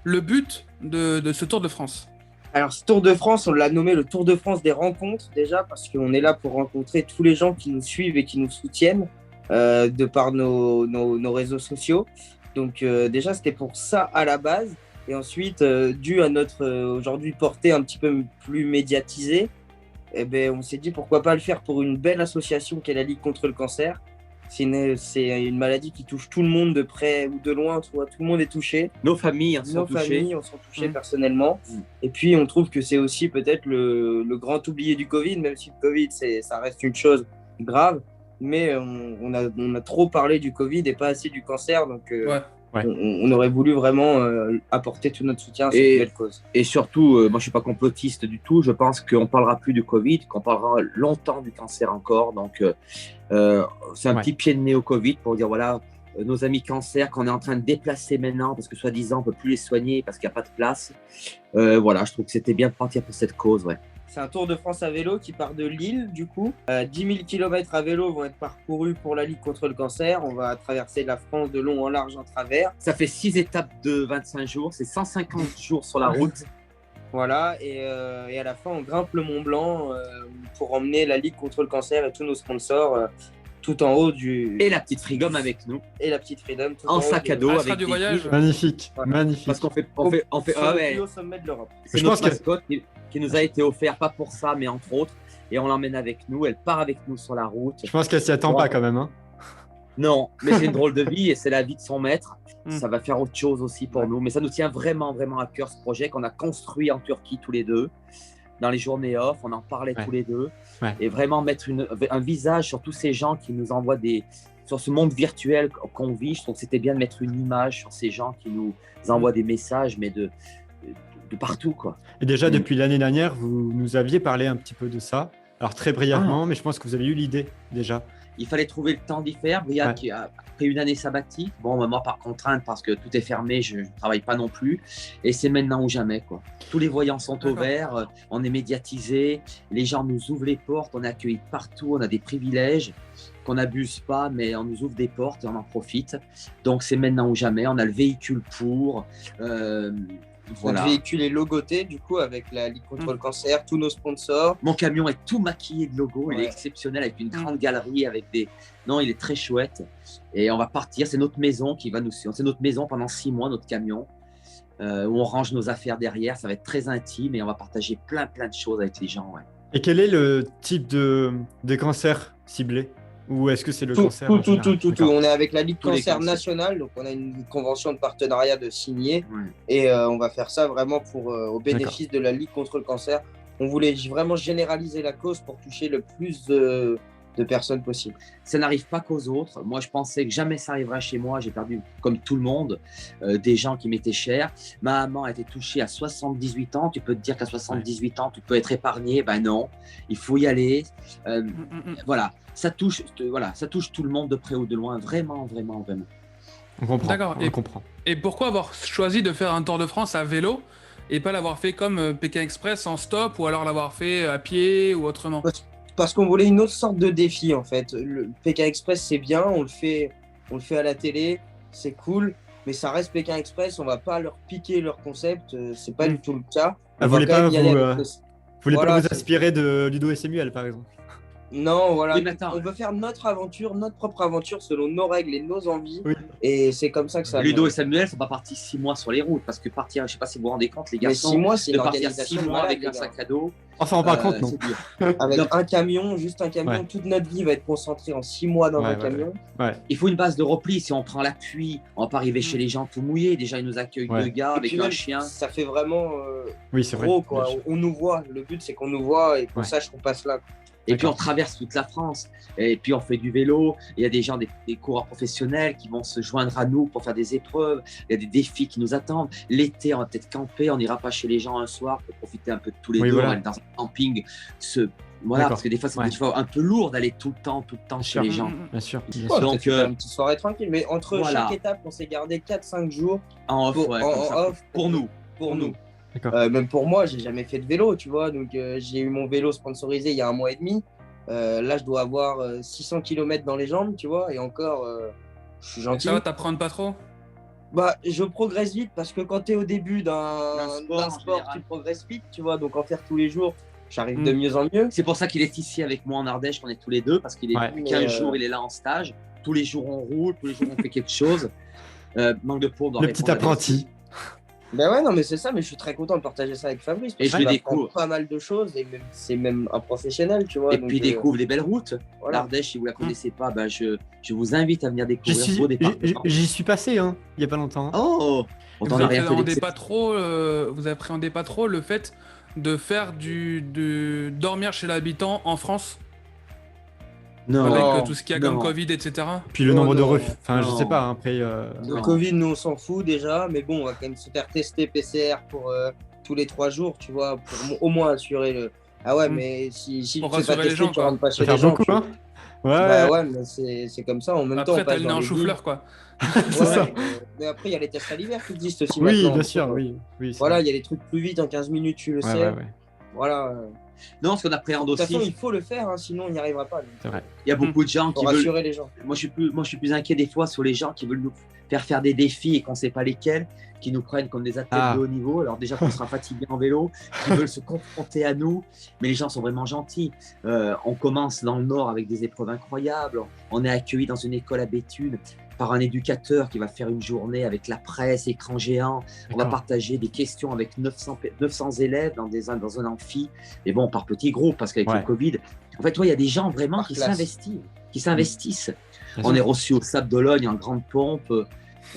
le but de ce Tour de France? Alors, ce Tour de France, on l'a nommé le Tour de France des rencontres, déjà, parce qu'on est là pour rencontrer tous les gens qui nous suivent et qui nous soutiennent de par nos réseaux sociaux. Donc, déjà, c'était pour ça à la base. Et ensuite, dû à notre aujourd'hui portée un petit peu plus médiatisée, on s'est dit pourquoi pas le faire pour une belle association qu'est la Ligue contre le cancer. C'est une maladie qui touche tout le monde de près ou de loin, tout le monde est touché. Nos familles sont touchées personnellement. Et puis on trouve que c'est aussi peut-être le grand oublié du Covid, même si le Covid ça reste une chose grave, mais on a trop parlé du Covid et pas assez du cancer, donc on aurait voulu vraiment apporter tout notre soutien à cette belle cause. Et surtout, moi je suis pas complotiste du tout, je pense qu'on parlera plus du Covid, qu'on parlera longtemps du cancer encore, donc c'est un petit pied de nez au Covid pour dire voilà, nos amis cancer qu'on est en train de déplacer maintenant parce que soi-disant on peut plus les soigner parce qu'il n'y a pas de place. Voilà, je trouve que c'était bien de partir pour cette cause. C'est un Tour de France à vélo qui part de Lille, du coup. 10 000 km à vélo vont être parcourus pour la Ligue contre le cancer. On va traverser la France de long en large en travers. Ça fait 6 étapes de 25 jours, c'est 150 jours sur la route. Voilà, et à la fin, on grimpe le Mont Blanc pour emmener la Ligue contre le cancer et tous nos sponsors tout en haut du... Et la petite Freedom avec nous. Et la petite Freedom. En sac à dos avec du voyage. Magnifique, magnifique. Parce qu'on fait au sommet de l'Europe. C'est notre mascotte qui nous a été offert, pas pour ça, mais entre autres. Et on l'emmène avec nous, elle part avec nous sur la route. Je pense qu'elle s'y attend pas quand même. Hein. Non, mais c'est une drôle de vie et c'est la vie de son maître. Ça va faire autre chose aussi pour nous. Mais ça nous tient vraiment, vraiment à cœur, ce projet qu'on a construit en Turquie tous les deux. Dans les journées off, on en parlait tous les deux. Et vraiment mettre un visage sur tous ces gens qui nous envoient sur ce monde virtuel qu'on vit. Je trouve que c'était bien de mettre une image sur ces gens qui nous envoient des messages, mais de partout, quoi. Et déjà, depuis l'année dernière, vous nous aviez parlé un petit peu de ça. Alors très brièvement, mais je pense que vous avez eu l'idée déjà. Il fallait trouver le temps d'y faire. Briac qui a pris une année sabbatique. Bon, moi par contrainte, parce que tout est fermé, je ne travaille pas non plus. Et c'est maintenant ou jamais, quoi. Tous les voyants sont au vert, on est médiatisé, les gens nous ouvrent les portes, on est accueillis partout, on a des privilèges qu'on n'abuse pas, mais on nous ouvre des portes et on en profite. Donc c'est maintenant ou jamais. On a le véhicule pour. Notre véhicule est logoté du coup avec la Ligue contre le cancer, tous nos sponsors. Mon camion est tout maquillé de logos, il est exceptionnel avec une grande galerie avec des... Non, il est très chouette. Et on va partir, c'est notre maison qui va nous suivre. C'est notre maison pendant 6 mois, notre camion, où on range nos affaires derrière. Ça va être très intime et on va partager plein de choses avec les gens. Et quel est le type de cancer ciblé? Ou est-ce que c'est le Tout, cancer tout, en tout, général? tout. D'accord. On est avec la Ligue Tous les Cancer cancers. nationale, donc on a une convention de partenariat de signer Ouais. et on va faire ça vraiment au bénéfice de la Ligue contre le cancer. On voulait vraiment généraliser la cause pour toucher le plus de personnes possible. Ça n'arrive pas qu'aux autres. Moi, je pensais que jamais ça arriverait chez moi. J'ai perdu, comme tout le monde, des gens qui m'étaient chers. Ma maman a été touchée à 78 ans. Tu peux te dire qu'à 78 ans, tu peux être épargné. Ben non, il faut y aller. Voilà, ça touche tout le monde de près ou de loin. Vraiment, vraiment, vraiment. On comprend. D'accord. On comprend. Et pourquoi avoir choisi de faire un Tour de France à vélo et pas l'avoir fait comme Pékin Express en stop ou alors l'avoir fait à pied ou autrement? Parce qu'on voulait une autre sorte de défi en fait. Le Pékin Express c'est bien, on le fait à la télé, c'est cool, mais ça reste Pékin Express, on va pas leur piquer leur concept, c'est pas du tout le cas. Ah, On vous va voulez quand pas même y aller vous, avec voulez Voilà, pas vous c'est- inspirer de Ludo et Samuel, par exemple? Non, voilà, Oui, mais attends. on veut faire notre aventure, notre propre aventure selon nos règles et nos envies, Oui. et c'est comme ça que ça. Ludo et Samuel sont pas partis 6 mois sur les routes parce que partir, je sais pas si vous vous rendez compte, les Mais garçons, 6 mois, c'est de une partir 6 organisation mois malade, avec les un gars. sac à dos, On s'en rend pas compte, non? c'est dur. Avec Non. un camion, juste un camion, Ouais. toute notre vie va être concentrée en 6 mois dans Ouais, un ouais, camion. Ouais. Il faut une base de repli. Si on prend l'appui, on va pas arriver chez les gens tout mouillés. Déjà, ils nous accueillent Ouais. deux gars Et avec puis un même, chien. ça fait vraiment Oui, c'est vrai. gros, quoi. Bien sûr. On nous voit. Le but, c'est qu'on nous voit et qu'on Ouais. sache qu'on passe là. Et puis on D'accord. traverse toute la France. Et puis on fait du vélo. Il y a des gens, des coureurs professionnels qui vont se joindre à nous pour faire des épreuves. Il y a des défis qui nous attendent. L'été, on va peut-être camper. On n'ira pas chez les gens un soir pour profiter un peu de tous les Oui, deux. voilà. On va aller dans un camping. Voilà, D'accord. parce que des fois, c'est Ouais. des fois un peu lourd d'aller tout le temps chez sûr. les gens. Bien sûr. Bien Ouais, sûr. Donc, peut-être faire une petite soirée tranquille. Mais entre voilà. chaque étape, on s'est gardé 4-5 jours En off, pour, ouais, en- comme en ça. off Pour nous. Pour nous. D'accord. Même pour moi, j'ai jamais fait de vélo, tu vois. Donc, j'ai eu mon vélo sponsorisé il y a 1 mois et demi. Là, je dois avoir 600 km dans les jambes, tu vois. Et encore, je suis gentil. Ça va, t'apprends pas trop? Bah, je progresse vite parce que quand tu es au début d'un D'un sport, en sport, général. tu progresses vite, tu vois. Donc, en faire tous les jours, j'arrive Mm. de mieux en mieux. C'est pour ça qu'il est ici avec moi en Ardèche, qu'on est tous les deux, parce qu'il est Ouais. depuis Mais, 15 jours, il est là en stage. Tous les jours, on roule, tous les jours, on fait quelque chose. Manque de peau, on doit Le répondre petit à des- apprenti. Ben ouais, non, mais c'est ça, mais je suis très content de partager ça avec Fabrice. Et Parce je qu'il lui apprend découvre. pas mal de choses et c'est même un professionnel, tu vois. Et donc, puis, il découvre des belles routes. voilà. L'Ardèche, si vous ne la connaissez pas, ben, je vous invite à venir J'y découvrir suis, vos départements. j'y suis passé, hein, il y a pas longtemps. Oh On Vous t'en a rien fait appréhendez d'exceptionnel. pas trop, vous appréhendez pas trop le fait de faire de dormir chez l'habitant en France Non, avec tout ce qu'il y a comme non. Covid, etc. Puis le Oh, nombre de non, refus. Enfin, je non. sais pas, hein, après. Le Non. Covid, nous, on s'en fout déjà, mais bon, on va quand même se faire tester PCR pour tous les 3 jours, tu vois, pour au moins assurer le. Ah ouais, Mm. mais si Pour tu te fais pas rassurer les tester, gens, tu quoi. rentres pas Ça chez fait les gens. beaucoup, tu- hein. Ouais, Bah ouais. ouais, mais c'est comme ça. En même temps, on Après, t'as passe le nez dans en les chou-fleur, villes. quoi. C'est Ouais, ça. mais après, il y a les tests salivaires qui existent aussi Oui, maintenant. bien donc, sûr, oui. Oui, c'est Voilà, vrai. il y a des trucs plus vite, en 15 minutes, tu le Ouais, sais. ouais, ouais. Voilà. Non, ce qu'on appréhende De toute façon, aussi, il faut le faire, hein, sinon on n'y arrivera pas. C'est vrai. il y a beaucoup de gens Pour qui veulent. rassurer les gens. Moi, je suis plus inquiet des fois sur les gens qui veulent nous faire des défis et qu'on ne sait pas lesquels, qui nous prennent comme des athlètes Ah. de haut niveau. Alors déjà qu'on sera fatigué en vélo, qui veulent se confronter à nous, mais les gens sont vraiment gentils. On commence dans le Nord avec des épreuves incroyables. On est accueilli dans une école à Béthune par un éducateur qui va faire une journée avec la presse, écran géant. On va D'accord. partager des questions avec 900 élèves dans un amphi. Mais bon, par petits groupes, parce qu'avec Ouais. le Covid, en fait, il y a des gens vraiment Par qui classe. s'investissent. Bien On sûr. est reçu au Sable d'Olonne en grande pompe.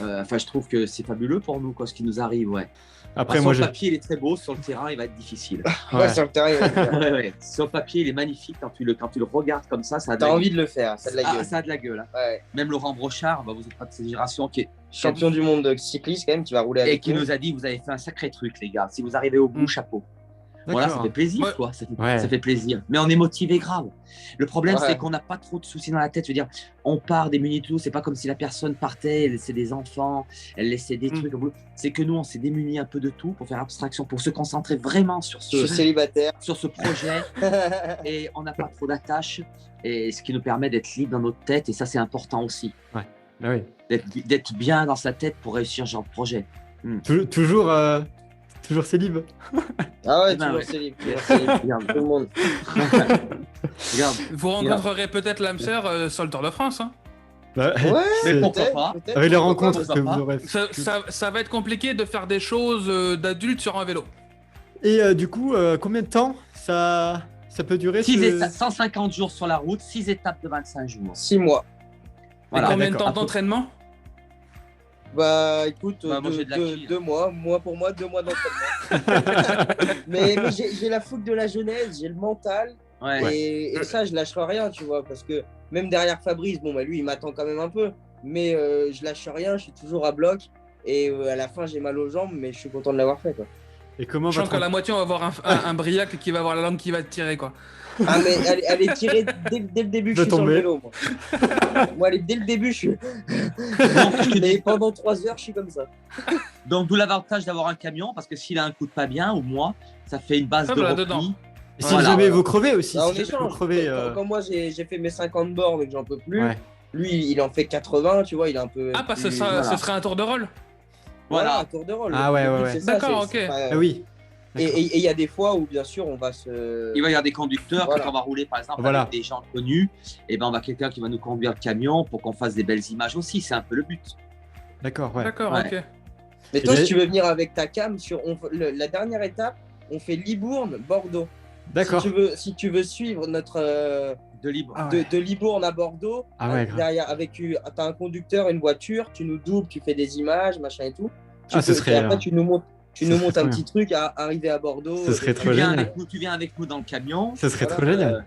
Enfin, je trouve que c'est fabuleux pour nous, quoi, ce qui nous arrive. Ouais. Après, Sur moi, le j'ai. papier, il est très beau. Sur le terrain, il va être difficile. Ouais. Ouais, sur le terrain, il va le faire. Ouais, ouais. Sur le papier, il est magnifique. Quand tu le regardes comme ça a de T'as la envie de le faire, ça a de la Ah, gueule. ça a de la gueule. Hein. Ouais. Même Laurent Brochard, bah, vous n'êtes pas de cette génération, Champion du monde de cycliste, quand même, qui va rouler et avec qui nous. nous a dit vous avez fait un sacré truc, les gars. Si vous arrivez au bout, chapeau. Voilà, ça D'accord. fait plaisir, Ouais. quoi. Ouais. Ça fait plaisir. Mais on est motivé grave. Le problème, Ouais. c'est qu'on n'a pas trop de soucis dans la tête. Je veux dire, on part démunis de tout. C'est pas comme si la personne partait, elle laissait des enfants, elle laissait des trucs. C'est que nous, on s'est démunis un peu de tout pour faire abstraction, pour se concentrer vraiment Je suis sur célibataire. ce projet. Et on n'a pas trop d'attaches. Et ce qui nous permet d'être libre dans notre tête. Et ça, c'est important aussi. Ah oui. D'être bien dans sa tête pour réussir ce genre de projet. Toujours célib. Ah ouais, Ben toujours ouais. célib. Toujours célib. Regarde, Tout le monde. regarde. Vous rencontrerez peut-être l'âme sœur sur le Tour de France. Hein. Bah, Ouais, Mais c'est- pourquoi peut-être, pas peut-être. avec les Pourquoi rencontres pas, que pas. vous aurez. Ça va être compliqué de faire des choses d'adultes sur un vélo. Et du coup, combien de temps Ça peut durer 150 jours sur la route, 6 étapes de 25 jours. 6 mois. Voilà. Et combien de temps d'entraînement? Bah écoute, moi, j'ai de l'acquis, 2 mois. Pour moi, 2 mois d'entraînement. mais j'ai la fougue de la jeunesse, j'ai le mental. Et ça, je lâcherai rien, tu vois. Parce que même derrière Fabrice, bon, bah, lui, il m'attend quand même un peu. Mais je lâche rien, je suis toujours à bloc. Et à la fin, j'ai mal aux jambes, mais je suis content de l'avoir fait, quoi. Et comment je sens qu'à la moitié, on va avoir un Briac qui va avoir la langue qui va tirer, quoi. Ah, mais elle est tirée dès le début que je suis sur le vélo, moi. Moi, dès le début, je suis... Et pendant 3 heures, je suis comme ça. Donc, d'où l'avantage d'avoir un camion, parce que s'il a un coup de pas bien, ou moi, ça fait une base de repli. Et si jamais vous crevez aussi, on échange. Quand moi, j'ai fait mes 50 bornes et que j'en peux plus, lui, il en fait 80, tu vois, il est un peu... Ah, parce que ce serait un tour de rôle. Voilà, un tour de rôle. Ah ouais. D'accord, ok. Ah oui. Et il y a des fois où, bien sûr, on va se... Il va y avoir des conducteurs, quand on va rouler, par exemple, avec des gens connus, et ben on va quelqu'un qui va nous conduire le camion pour qu'on fasse des belles images aussi. C'est un peu le but. D'accord, ok. Mais toi, si tu veux venir avec ta cam, la dernière étape, on fait Libourne-Bordeaux. D'accord. Si tu veux suivre notre... de Libourne à Bordeaux, derrière, t'as un conducteur, une voiture, tu nous doubles, tu fais des images, machin et tout. Après, tu nous montes un petit truc à arriver à Bordeaux. Ce serait trop génial. Tu viens avec nous dans le camion. Ce serait trop génial.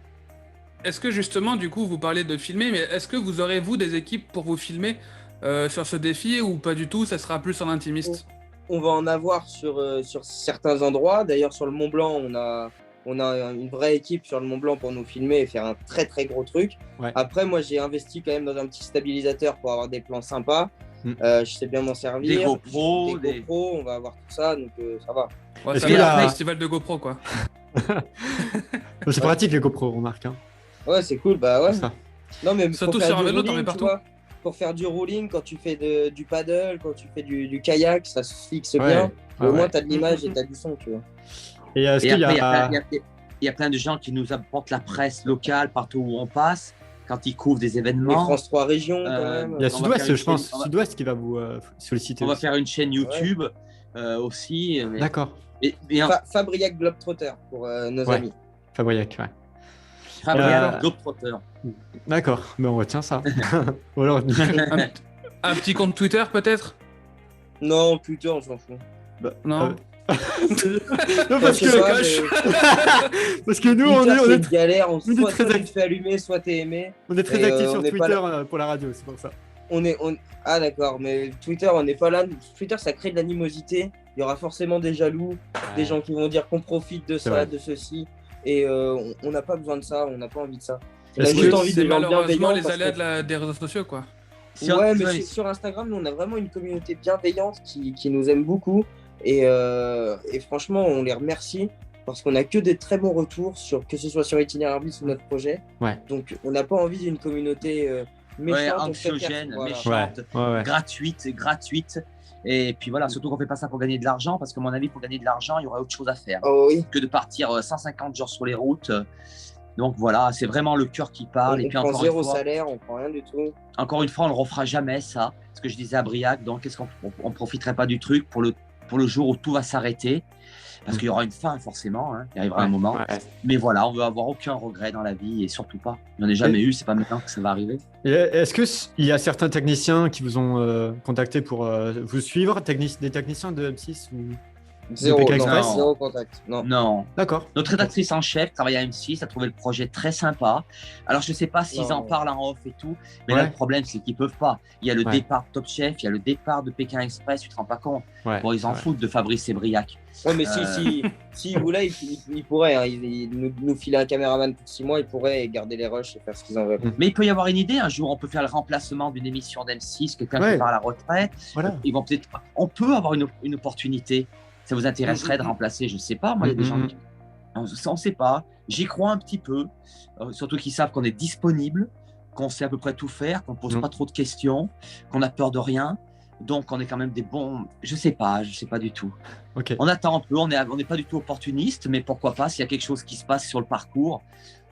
Est-ce que justement, du coup, vous parlez de filmer, mais est-ce que vous aurez, vous, des équipes pour vous filmer sur ce défi ou pas du tout? Ça sera plus en intimiste? On va en avoir sur certains endroits. D'ailleurs, sur le Mont Blanc, on a une vraie équipe sur le Mont Blanc pour nous filmer et faire un très très gros truc. Après, moi, j'ai investi quand même dans un petit stabilisateur pour avoir des plans sympas. Je sais bien m'en servir. Des GoPro, on va avoir tout ça, donc ça va. Ouais, ça va un festival de GoPro, quoi. C'est pratique les GoPro, remarque. Hein. Ouais, c'est cool, bah ouais. Ça. Non, mais surtout sur un vélo, t'en mets partout. Pour faire du rolling, quand tu fais du paddle, quand tu fais du kayak, ça se fixe bien. Au moins, t'as de l'image et t'as du son, tu vois. Et est-ce qu'il y a plein de gens qui nous apportent la presse locale partout où on passe. Quand ils couvrent des événements. Les France 3 régions, quand même. Il y a Sud-Ouest, je pense. Sud-Ouest qui va vous solliciter. On va faire une chaîne YouTube aussi. D'accord. Fabriac Globetrotter pour nos amis. Fabriac, Fabriac Globetrotter. D'accord, mais on retient ça. Ou alors, un petit compte Twitter, peut-être? Non, Twitter, on s'en fout. Non. Non, parce que nous, on est une galère, soit tu te fais allumer, soit t'es aimé. On est très actifs sur Twitter pour la radio, c'est pour ça. Ah d'accord, mais Twitter, on n'est pas là. Twitter, ça crée de l'animosité. Il y aura forcément des jaloux, des gens qui vont dire qu'on profite de ça, de ceci. Et on n'a pas besoin de ça, on n'a pas envie de ça. On a juste envie de gens bienveillants. Les aléas des réseaux sociaux, quoi. Ouais, mais sur Instagram, nous, on a vraiment une communauté bienveillante qui nous aime beaucoup. Et franchement, on les remercie parce qu'on a que des très bons retours, que ce soit sur Itinéraire Bis ou notre projet. Donc, on n'a pas envie d'une communauté méchante, anxiogène, méchante, gratuite. Et puis voilà, surtout qu'on ne fait pas ça pour gagner de l'argent, parce qu'à mon avis, pour gagner de l'argent, il y aurait autre chose à faire que de partir 150 jours sur les routes. Donc voilà, c'est vraiment le cœur qui parle. On prend zéro salaire, on prend rien du tout. Encore une fois, on ne le refera jamais, ça. Ce que je disais à Briac, donc est-ce qu'on ne profiterait pas du truc pour le jour où tout va s'arrêter, parce qu'il y aura une fin forcément, il arrivera un moment. Mais voilà, on veut avoir aucun regret dans la vie et surtout pas. Il n'y en a jamais eu, c'est pas maintenant que ça va arriver. Et est-ce qu'il y a certains techniciens qui vous ont contacté pour vous suivre, des techniciens de M6 ou zéro contact. Non. D'accord. Notre rédactrice en chef travaille à M6, a trouvé le projet très sympa. Alors je sais pas s'ils en parlent en off et tout, mais là le problème c'est qu'ils peuvent pas. Il y a le départ de Top Chef, il y a le départ de Pékin Express, tu te rends pas compte. Bon, ils en foutent de Fabrice et Briac. Ouais, mais si voulaient, ils pourraient. Ils nous filer un caméraman pour 6 mois, ils pourraient garder les rushs et faire ce qu'ils en veulent. Mais il peut y avoir une idée. Un jour, on peut faire le remplacement d'une émission d'M6, quelqu'un qui part à la retraite. Ils vont peut-être. On peut avoir une opportunité. Ça vous intéresserait de remplacer, je sais pas. Moi, il y a des gens qui. On ne sait pas. J'y crois un petit peu. Surtout qu'ils savent qu'on est disponible, qu'on sait à peu près tout faire, qu'on ne pose pas trop de questions, qu'on n'a peur de rien. Donc, on est quand même des bons. Je sais pas du tout. On attend un peu. On n'est pas du tout opportuniste, mais pourquoi pas, s'il y a quelque chose qui se passe sur le parcours,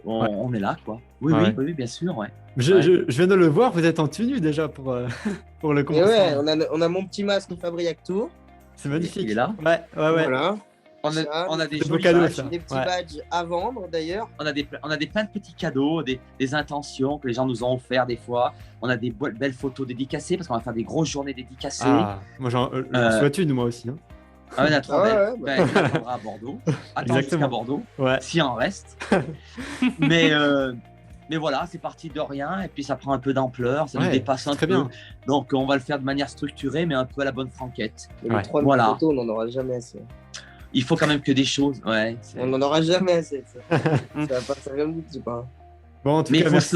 on est là, quoi. Oui, bien sûr. Je viens de le voir, vous êtes en tenue déjà pour le concert. On a mon petit masque Fabriac Tour. C'est magnifique. Il est là. Ouais. Voilà. On a des beaux jolis cadeaux, badges. ça. Des petits Ouais. badges à vendre d'ailleurs. On a plein de petits cadeaux, des intentions que les gens nous ont offert des fois. On a des belles photos dédicacées parce qu'on va faire des grosses journées dédicacées. Moi, j'en souhaite une, moi aussi. Hein. Ah ouais, trop Ah ouais, belle. ouais, Ben, tu l'attendras à Bordeaux. Attends Exactement. jusqu'à Bordeaux, Ouais. s'il en reste. Mais voilà, c'est parti de rien et puis ça prend un peu d'ampleur, ça nous Ouais, dépasse un très peu. bien. Donc on va le faire de manière structurée, mais un peu à la bonne franquette. Mais Ouais. les 3000 Voilà. photos, on n'en aura jamais assez. Il faut quand même que des choses. Ouais, c'est- On n'en aura jamais assez. Ça va pas servir le but, je pas. Bon, en tout Mais cas, merci.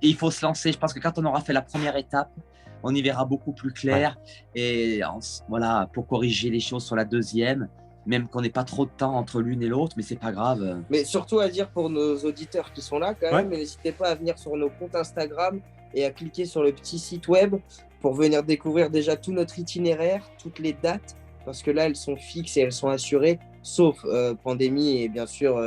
il faut se lancer. Je pense que quand on aura fait la première étape, on y verra beaucoup plus clair. Et voilà, pour corriger les choses sur la deuxième, même qu'on n'ait pas trop de temps entre l'une et l'autre, mais c'est pas grave. Mais surtout à dire pour nos auditeurs qui sont là, quand même, n'hésitez pas à venir sur nos comptes Instagram et à cliquer sur le petit site web pour venir découvrir déjà tout notre itinéraire, toutes les dates, parce que là, elles sont fixes et elles sont assurées, sauf pandémie et bien sûr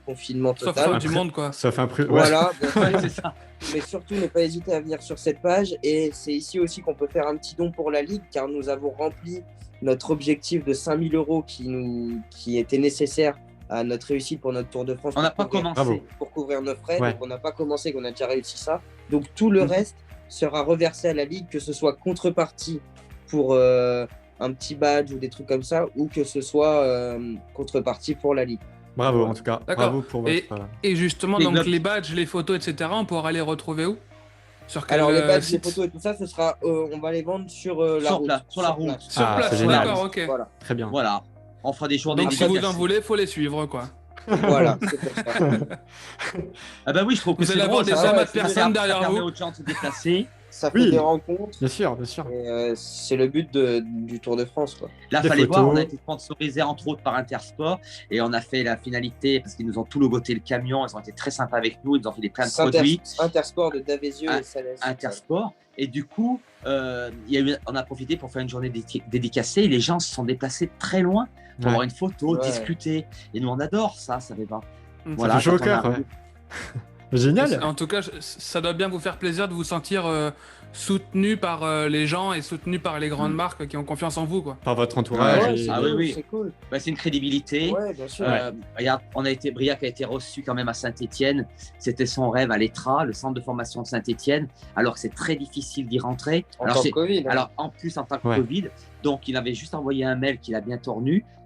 confinement Sauf total. fin du monde, quoi. Ça fait un prix. Ouais. Voilà, bien sûr. Ouais, c'est ça. Mais surtout, ne pas hésiter à venir sur cette page. Et c'est ici aussi qu'on peut faire un petit don pour la Ligue, car nous avons rempli notre objectif de 5 000 € qui était nécessaire à notre réussite pour notre Tour de France. On n'a pas pour couvrir- commencé. Bravo. Pour couvrir nos frais. Ouais. Donc, on n'a pas commencé, qu'on a déjà réussi ça. Donc, tout le reste sera reversé à la Ligue, que ce soit contrepartie pour un petit badge ou des trucs comme ça, ou que ce soit contrepartie pour la Ligue. Bravo, en tout cas. D'accord. Bravo pour Et- votre. Et justement, Les donc blocs. les badges, les photos, etc., on pourra les retrouver où? Sur quel Alors, les badges, les site? photos et tout ça, ce sera, on va les vendre sur la Sur route. place, sur la route. place. Sur Ah, place, c'est génial. d'accord, ok. Voilà. Très bien. Voilà. On fera des journées Donc si vous en dédicacées. voulez, faut les suivre, quoi. Voilà, c'est pour ça. Ah bah oui, je trouve que Vous c'est allez avoir drôle, des ça. amas de Ça personnes derrière permet vous. aux gens de se déplacer. Ça fait Oui. des rencontres. Bien sûr, bien sûr. Et c'est le but du Tour de France, quoi. Là, Des fallait photos. voir, on a été sponsorisé entre autres par Intersport et on a fait la finalité parce qu'ils nous ont tout logoté le camion. Ils ont été très sympas avec nous. Ils nous ont fait des plein de produits. Intersport de Davézieux Ah, et Salès. Intersport. Et du coup, on a profité pour faire une journée dédicacée. Et les gens se sont déplacés très loin pour Ouais. avoir une photo, Ouais. discuter. Et nous, on adore ça, ça fait pas. Ça Voilà, fait chaud au quand on a- cœur, ouais. Génial. En tout cas, ça doit bien vous faire plaisir de vous sentir soutenu par les gens et soutenu par les grandes marques qui ont confiance en vous, quoi. Par votre Ah entourage. ouais, et- c'est Ah cool, oui, oui. c'est cool. Bah, c'est une crédibilité. Ouais, bien sûr. Regarde, Briac a été reçu quand même à Saint-Étienne. C'était son rêve à l'ETRA, le centre de formation de Saint-Étienne, alors que c'est très difficile d'y rentrer. En Alors, temps c'est- de Covid. hein. Alors, en plus, en tant que Ouais. Covid, donc il avait juste envoyé un mail qu'il a bien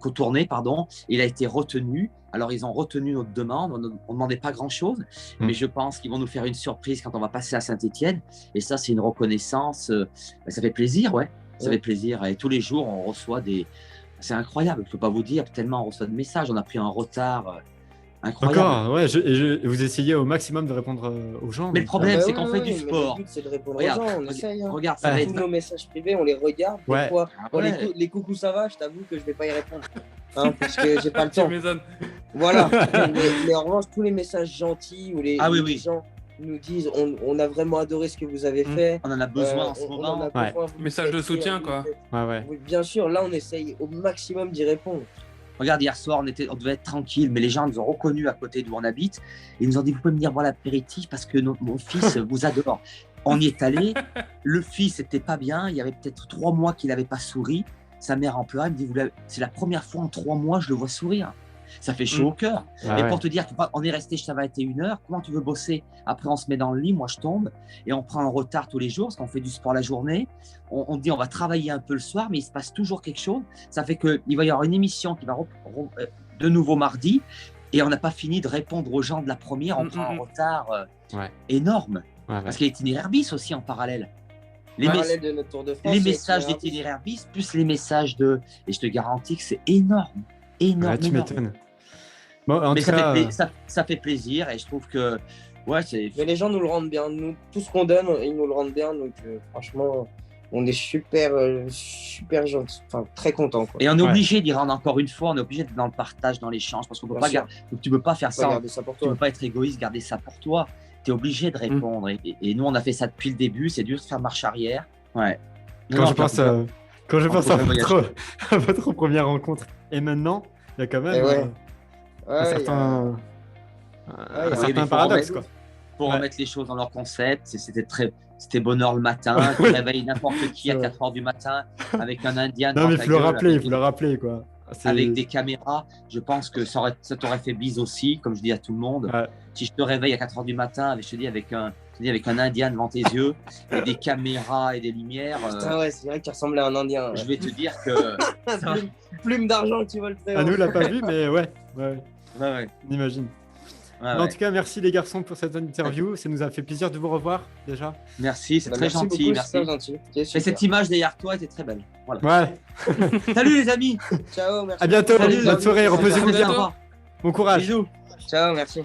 contourné, pardon. Il a été retenu. Alors, ils ont retenu notre demande. On ne demandait pas grand-chose, mais je pense qu'ils vont nous faire une surprise quand on va passer à Saint-Étienne. Et ça, c'est une reconnaissance. Ça fait plaisir, ouais. Ça Ouais. fait plaisir. Et tous les jours, on reçoit des. C'est incroyable. Je ne peux pas vous dire tellement on reçoit de messages. On a pris un retard incroyable. Encore, ouais. Vous essayez au maximum de répondre aux gens. Mais le donc, problème, Bah c'est oui, qu'on oui, fait oui, du mais sport. Le but, c'est de répondre Regarde, aux gens, on essaye. Hein. Regarde, ça va Tous être. nos messages privés, on les regarde. Ouais. Des fois, Bon, Ouais. les coucous, ça va, je t'avoue que je vais pas y répondre. Hein, parce que j'ai pas le Tu temps. m'étonnes. Voilà. mais en revanche, tous les messages gentils où les, Ah oui, où les oui. gens nous disent on a vraiment adoré ce que vous avez fait. On en a besoin en ce on moment. en a Ouais. besoin, vous Message de faites soutien, rire, quoi. vous faites- Ouais, ouais. Oui, bien sûr, là, on essaye au maximum d'y répondre. Regarde, hier soir, on devait être tranquille, mais les gens nous ont reconnus à côté d'où on habite. Et ils nous ont dit, vous pouvez venir voir l'apéritif parce que mon fils vous adore. On y est allé. Le fils n'était pas bien. Il y avait peut-être 3 mois qu'il n'avait pas souri. Sa mère en pleurait. Elle me dit, c'est la première fois en 3 mois que je le vois sourire. Ça fait chaud au cœur. Ah Et ouais. pour te dire qu'on est resté jusqu'à 21h, comment tu veux bosser? Après, on se met dans le lit, moi je tombe, et on prend un retard tous les jours, parce qu'on fait du sport la journée. On dit on va travailler un peu le soir, mais il se passe toujours quelque chose. Ça fait qu'il va y avoir une émission qui va de nouveau mardi, et on n'a pas fini de répondre aux gens de la première. On prend un retard Ouais. énorme, Ouais, ouais. parce qu'il y a l'itinéraire bis aussi en parallèle. Les, Parallèle de notre Tour de France, les c'est messages itinéraire bis. d'itinéraire bis, plus les messages de... Et je te garantis que c'est énorme. Énorme, Ouais, tu énorme. m'étonnes. Bon, en Mais tout ça, cas, ça fait plaisir et je trouve que ouais, c'est Mais les gens nous le rendent bien. Nous, tout ce qu'on donne, ils nous le rendent bien. Donc, franchement, on est super gentils. Enfin, très contents. Quoi. et on est Ouais. obligé d'y rendre encore une fois, on est obligé d'être dans le partage, dans l'échange parce qu'on peut Bien pas sûr. tu peux pas faire Faut ça, garder ça pour tu peux toi. pas être égoïste, garder ça pour toi. Tu es obligé de répondre et nous on a fait ça depuis le début, c'est dur de faire marche arrière. Ouais. quand je pense à prochain voyage. à votre première rencontre et maintenant, il y a quand même Et ouais. un Ouais, il y a- certain, il y un a- certain Oui, mais paradoxe. faut Quoi. pour Ouais. remettre les choses dans leur concept, c'était bonheur le matin, tu Oui. réveilles n'importe qui à C'est vrai. 4h du matin avec un indien Non, devant mais il ta faut le gueule, rappeler, il avec faut le rappeler. Quoi. avec des caméras, je pense que ça t'aurait fait bise aussi, comme je dis à tout le monde. Ouais. Si je te réveille à 4 h du matin, je te dis avec un Indien devant tes yeux, et des caméras et des lumières, Putain, ouais, c'est vrai qu'il ressemblait à un Indien. je vais te dire que. Plume d'argent qui vole très haut. À nous, l'a pas vu, mais ouais, Ouais. on imagine. Ouais, Mais en ouais. tout cas, merci les garçons pour cette interview. Ça nous a fait plaisir de vous revoir déjà. Merci, c'est Bah, très merci gentil. beaucoup, Merci. c'est très gentil. Ok, Et super. cette image derrière toi était très belle. Voilà. Ouais. Salut les amis. Ciao, merci. À bientôt. Salut, Bonne soirée. salut. Reposez-vous À bien. bientôt. Bon courage. Bisous. Ciao, merci.